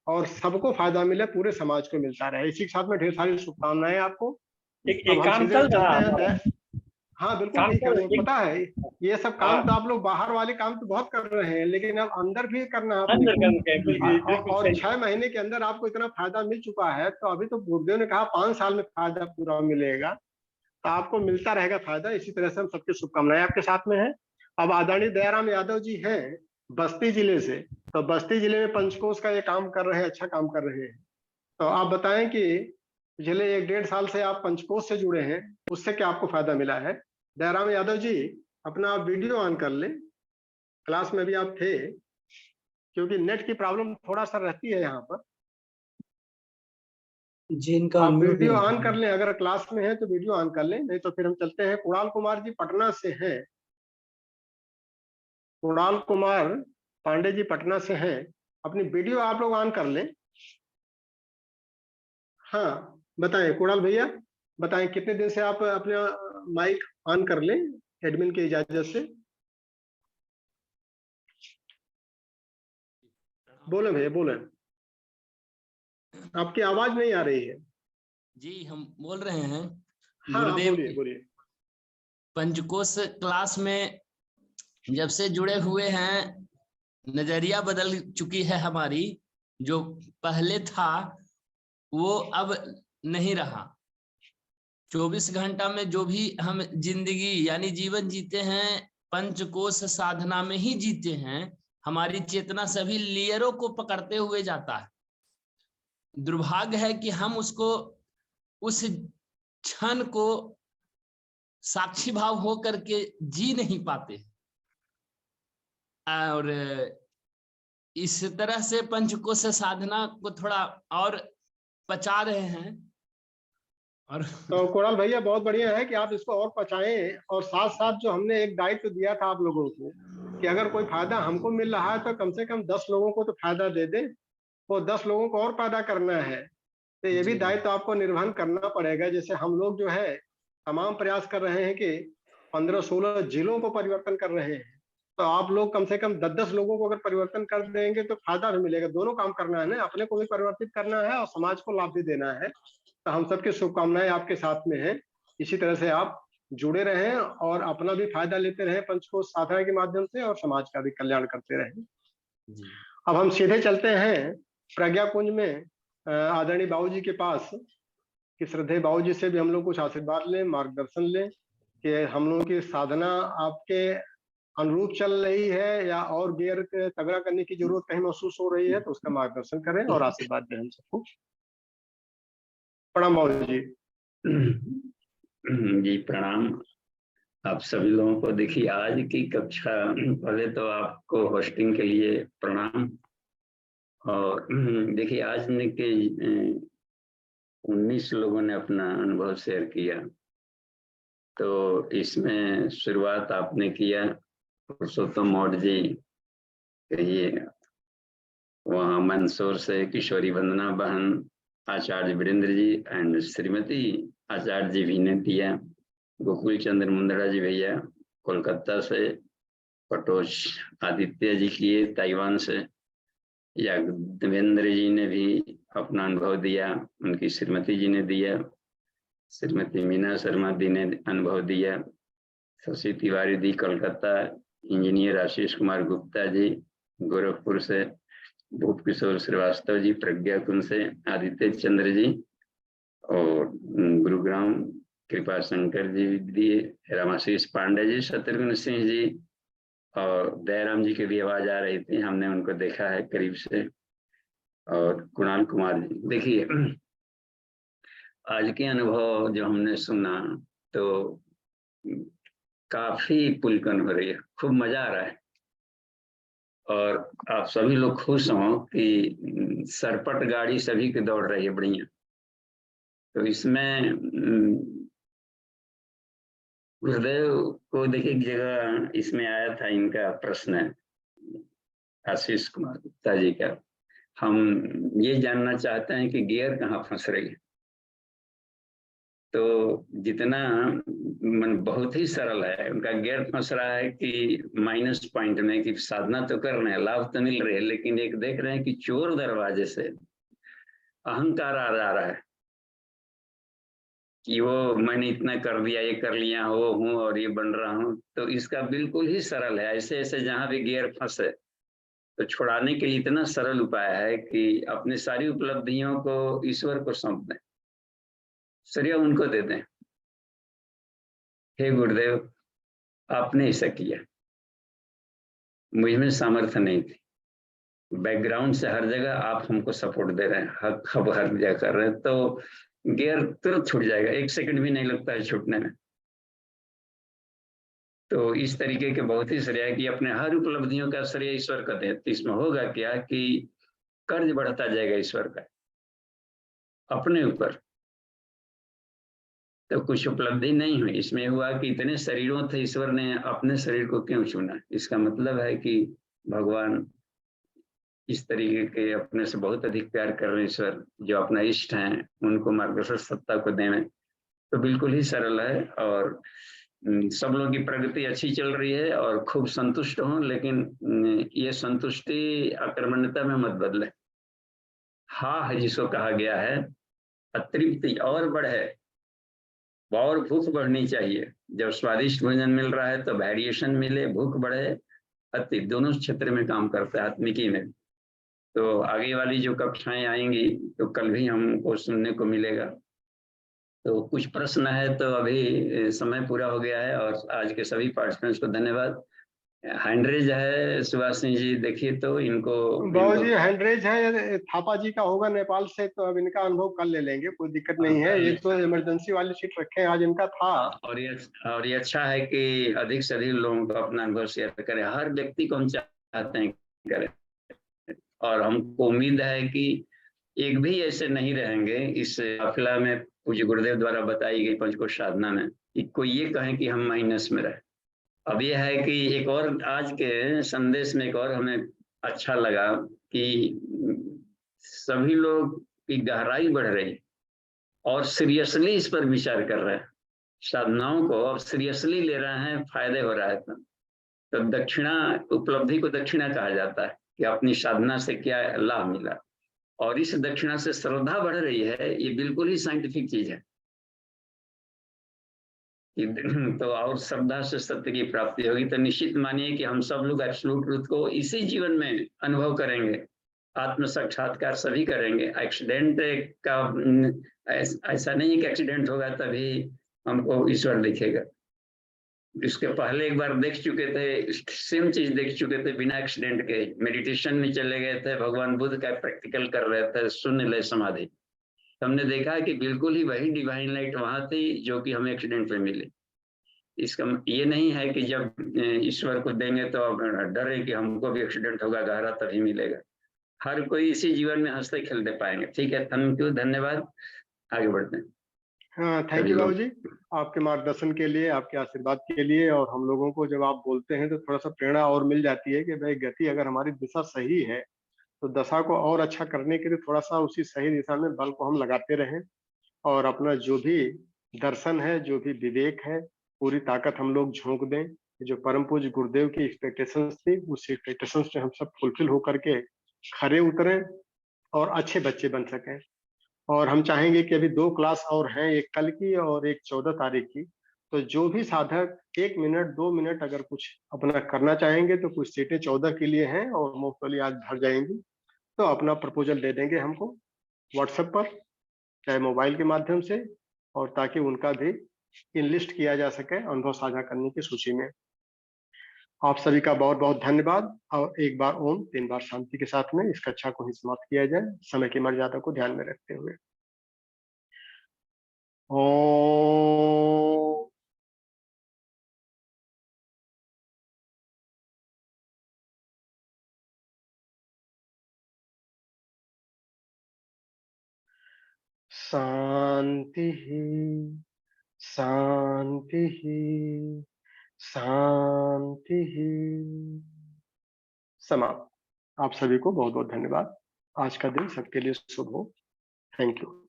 और सबको फायदा मिले, पूरे समाज को मिलता रहे। इसी के साथ में ढेर सारी शुभकामनाएं आपको। एक काम चल रहा है। हाँ बिल्कुल, पता है ये सब काम तो आप लोग बाहर वाले काम तो बहुत कर रहे हैं, लेकिन अब अंदर भी करना है और 6 महीने के अंदर आपको इतना फायदा मिल चुका है, तो अभी तो गुरुदेव ने कहा 5 साल में फायदा पूरा मिलेगा, तो आपको मिलता रहेगा फायदा। इसी तरह से हम सबकी शुभकामनाएं आपके साथ में है। अब आदरणीय दयाराम यादव जी हैं बस्ती जिले से, तो बस्ती जिले में पंचकोश का ये काम कर रहे हैं, अच्छा काम कर रहे हैं, तो आप बताएं कि पिछले 1-1.5 साल से आप पंचकोश से जुड़े हैं, उससे क्या आपको फायदा मिला है? दयाराम यादव जी, अपना वीडियो ऑन कर लें। क्लास में भी आप थे, क्योंकि नेट की प्रॉब्लम थोड़ा सा रहती है यहाँ पर। जिनका आप unmute वीडियो नहीं ऑन है। कर लें, अगर क्लास में है तो वीडियो ऑन कर लें, नहीं तो फिर हम चलते हैं। कुणाल कुमार जी पटना से हैं, कुणाल कुमार पांडे जी पटना से हैं, अपनी वीडियो आप लोग ऑन कर लें। हाँ बताएं कुणाल भैया, बताएं कितने दिन से आप अपना माइक ऑन कर लें एडमिन की इजाजत से। बोले भैया बोले, आपकी आवाज नहीं आ रही है। जी हम बोल रहे हैं। हाँ गुरुदेव बोलिए बोलिए। पंचकोश क्लास में जब से जुड़े हुए हैं, नजरिया बदल चुकी है हमारी। जो पहले था वो अब नहीं रहा। 24 घंटा में जो भी हम जिंदगी यानी जीवन जीते हैं, पंचकोश साधना में ही जीते हैं। हमारी चेतना सभी लेयरों को पकड़ते हुए जाता है। दुर्भाग्य है कि हम उसको, उस क्षण को साक्षी भाव हो करके जी नहीं पाते। और इस तरह से पंचकोश साधना को थोड़ा और पचा रहे हैं। और तो कुणाल भैया बहुत बढ़िया है कि आप इसको और पचाएं, और साथ साथ जो हमने एक दायित्व दिया था आप लोगों को कि अगर कोई फायदा हमको मिल रहा है तो कम से कम 10 लोगों को तो फायदा दे दे, वो 10 लोगों को और पैदा करना है। तो ये भी दायित्व आपको निर्वहन करना पड़ेगा। जैसे हम लोग जो है तमाम प्रयास कर रहे हैं कि 15-16 जिलों को परिवर्तन कर रहे हैं, तो आप लोग कम से कम 10-10 लोगों को अगर परिवर्तन कर देंगे तो फायदा भी मिलेगा। दोनों काम करना है ना, अपने को भी परिवर्तित करना है और समाज को लाभ भी देना है। तो हम सबकी शुभकामनाएं आपके साथ में है। इसी तरह से आप जुड़े रहें और अपना भी फायदा लेते रहें पंचकोश साधना के माध्यम से, और समाज का भी कल्याण करते रहें। अब हम सीधे चलते हैं प्रज्ञा कुंज में आदरणीय बाबूजी के पास, कि श्रद्धेय बाबूजी से भी हम लोग कुछ आशीर्वाद लें, मार्गदर्शन लें कि हम लोगों की साधना आपके अनुरूप चल रही है या और गियर तगड़ा करने की जरूरत कहीं महसूस हो रही है, तो उसका मार्गदर्शन करें और आशीर्वाद दें हम सबको। प्रणाम बाबूजी। जी प्रणाम आप सभी लोगों को। देखिए आज की कक्षा, पहले तो आपको होस्टिंग के लिए प्रणाम। और देखिए आज के 19 लोगों ने अपना अनुभव शेयर किया, तो इसमें शुरुआत आपने किया पुरुषोत्तम मौर्य जी, कहिए वहाँ मंदसौर से किशोरी वंदना बहन, आचार्य वीरेंद्र जी एंड श्रीमती आचार्य जी भी ने दिया। गोकुल चंद्र मुंदड़ा जी भैया कोलकाता से, पटोच आदित्य जी किए ताइवान से, या देवेंद्र जी ने भी अपना अनुभव दिया, उनकी श्रीमती जी ने दिया, श्रीमती मीना शर्मा दी ने अनुभव दिया, शशि तिवारी दी कोलकाता, इंजीनियर आशीष कुमार गुप्ता जी गोरखपुर से, भूप किशोर श्रीवास्तव जी प्रज्ञा कुंज से, आदित्य चंद्र जी और गुरुग्राम कृपा शंकर जी दिए, रामाशीष पांडे जी, शत्रुघ्न सिंह जी और दयाराम जी की भी आवाज आ रही थी, हमने उनको देखा है करीब से, और कुणाल कुमार जी। देखिए आज के अनुभव जो हमने सुना तो काफी पुलकन हो रही है, खूब मजा आ रहा है। और आप सभी लोग खुश हो कि सरपट गाड़ी सभी की दौड़ रही है बढ़िया। तो इसमें गुरुदेव को देखिए एक जगह इसमें आया था इनका प्रश्न, आशीष कुमार गुप्ता जी का, हम ये जानना चाहते हैं कि गियर कहाँ फंस रही है। तो जितना बहुत ही सरल है, उनका गियर फंस रहा है कि माइनस पॉइंट में, कि साधना तो कर रहे हैं, लाभ तो मिल रहे हैं, लेकिन एक देख रहे हैं कि चोर दरवाजे से अहंकार आ जा रहा है कि वो मैंने इतना कर दिया, ये कर लिया, वो हूँ और ये बन रहा हूँ। तो इसका बिल्कुल ही सरल है, ऐसे ऐसे जहां भी गियर फंसे तो छुड़ाने के लिए इतना सरल उपाय है कि अपनी सारी उपलब्धियों को ईश्वर को सौंप दें, श्रेय उनको दे दें। हे गुरुदेव आपने ऐसा किया, मुझ में सामर्थ्य नहीं थी, बैकग्राउंड से हर जगह आप हमको सपोर्ट दे रहे हैं, हर जगह कर रहे हैं। तो गियर तुरंत छूट जाएगा, 1 सेकंड भी नहीं लगता है छूटने में। तो इस तरीके के बहुत ही श्रेय कि अपने हर उपलब्धियों का श्रेय ईश्वर का दें। तो इसमें होगा क्या कि कर्ज बढ़ता जाएगा ईश्वर का अपने ऊपर, तो कुछ उपलब्धि नहीं हुई। इसमें हुआ कि इतने शरीरों थे, ईश्वर ने अपने शरीर को क्यों चुना? इसका मतलब है कि भगवान इस तरीके के अपने से बहुत अधिक प्यार कर रहे ईश्वर, जो अपना इष्ट हैं उनको मार्गदर्शक सत्ता को दें। तो बिल्कुल ही सरल है और सब लोगों की प्रगति अच्छी चल रही है और खूब संतुष्ट हों, लेकिन ये संतुष्टि आक्रमण्यता में मत बदले। हाँ है जिसको कहा गया है, अतृप्ति और बढ़े, और भूख बढ़नी चाहिए। जब स्वादिष्ट भोजन मिल रहा है तो वेरिएशन मिले, भूख बढ़े, अति दोनों क्षेत्र में काम करता है आत्मिकी में। तो आगे वाली जो कक्षाएं आएंगी तो कल भी हमको सुनने को मिलेगा। तो कुछ प्रश्न है तो अभी समय पूरा हो गया है और आज के सभी पार्टिसिपेंट्स को धन्यवाद। हैंडरेज है सुभाष सिंह जी, देखिए तो इनको बाबू जी हैंडरेज है, थापा जी का होगा नेपाल से, तो अब इनका अनुभव कल ले लेंगे, कोई दिक्कत नहीं है। एक तो इमरजेंसी वाली सीट रखे आज इनका था। और ये अच्छा है कि अधिक से अधिक लोगों को अपना अनुभव शेयर करें। हर व्यक्ति को हम चाहते हैं करें, और हमको उम्मीद है कि एक भी ऐसे नहीं रहेंगे इस काफिला में पूज्य गुरुदेव द्वारा बताई गई पंचकोश साधना में कि कोई ये कहे कि हम माइनस में रहे। अब ये है कि एक और आज के संदेश में एक और हमें अच्छा लगा कि सभी लोग की गहराई बढ़ रही और सीरियसली इस पर विचार कर रहे हैं, साधनाओं को अब सीरियसली ले रहे हैं, फायदे हो रहा है। तो दक्षिणा, उपलब्धि को दक्षिणा कहा जाता है कि अपनी साधना से क्या लाभ मिला, और इस दक्षिणा से श्रद्धा बढ़ रही है। ये बिल्कुल ही साइंटिफिक चीज है। तो और श्रद्धा से सत्य की प्राप्ति होगी। तो निश्चित मानिए कि हम सब लोग एब्सोल्यूट ट्रूथ को इसी जीवन में अनुभव करेंगे, आत्म साक्षात्कार सभी करेंगे। एक्सीडेंट का ऐसा नहीं है कि एक्सीडेंट होगा तभी हमको ईश्वर दिखेगा। इसके पहले एक बार देख चुके थे, सेम चीज देख चुके थे बिना एक्सीडेंट के। मेडिटेशन में चले गए थे, भगवान बुद्ध का प्रैक्टिकल कर रहे थे, शून्य लय समाधि। हमने देखा कि बिल्कुल ही वही डिवाइन लाइट वहां थी जो कि हमें एक्सीडेंट में मिली। इसका ये नहीं है कि जब ईश्वर को देंगे तो डरे कि हमको भी एक्सीडेंट होगा, गहरा तभी मिलेगा। हर कोई इसी जीवन में हंसते खेलते पाएंगे। ठीक है, थैंक यू, धन्यवाद, आगे बढ़ते हैं। हाँ, थैंक यू बाबू जी, आपके मार्गदर्शन के लिए, आपके आशीर्वाद के लिए। और हम लोगों को जब आप बोलते हैं तो थोड़ा सा प्रेरणा और मिल जाती है कि भाई गति अगर हमारी दिशा सही है तो दशा को और अच्छा करने के लिए थोड़ा सा उसी सही दिशा में बल को हम लगाते रहें, और अपना जो भी दर्शन है, जो भी विवेक है, पूरी ताकत हम लोग झोंक दें। जो परम पूज्य गुरुदेव की एक्सपेक्टेशंस थी, उस एक्सपेक्टेशंस से हम सब फुलफिल होकर के खरे उतरें और अच्छे बच्चे बन सकें। और हम चाहेंगे कि अभी 2 क्लास और हैं, एक कल की और एक 14 तारीख की। तो जो भी साधक 1 मिनट 2 मिनट अगर कुछ अपना करना चाहेंगे तो कुछ सीटें 14 के लिए हैं और मोस्टली आज भर जाएंगी, तो अपना प्रपोजल दे देंगे हमको व्हाट्सएप पर, चाहे मोबाइल के माध्यम से, और ताकि उनका भी इनलिस्ट किया जा सके अनुभव साझा करने की सूची में। आप सभी का बहुत बहुत धन्यवाद। और एक बार ओम, 3 बार शांति के साथ में इस कक्षा को ही समाप्त किया जाए, समय की मर्यादा को ध्यान में रखते हुए। ओम शांति शांति शांति। समाप्त। आप सभी को बहुत बहुत धन्यवाद। आज का दिन सबके लिए शुभ हो। Thank you.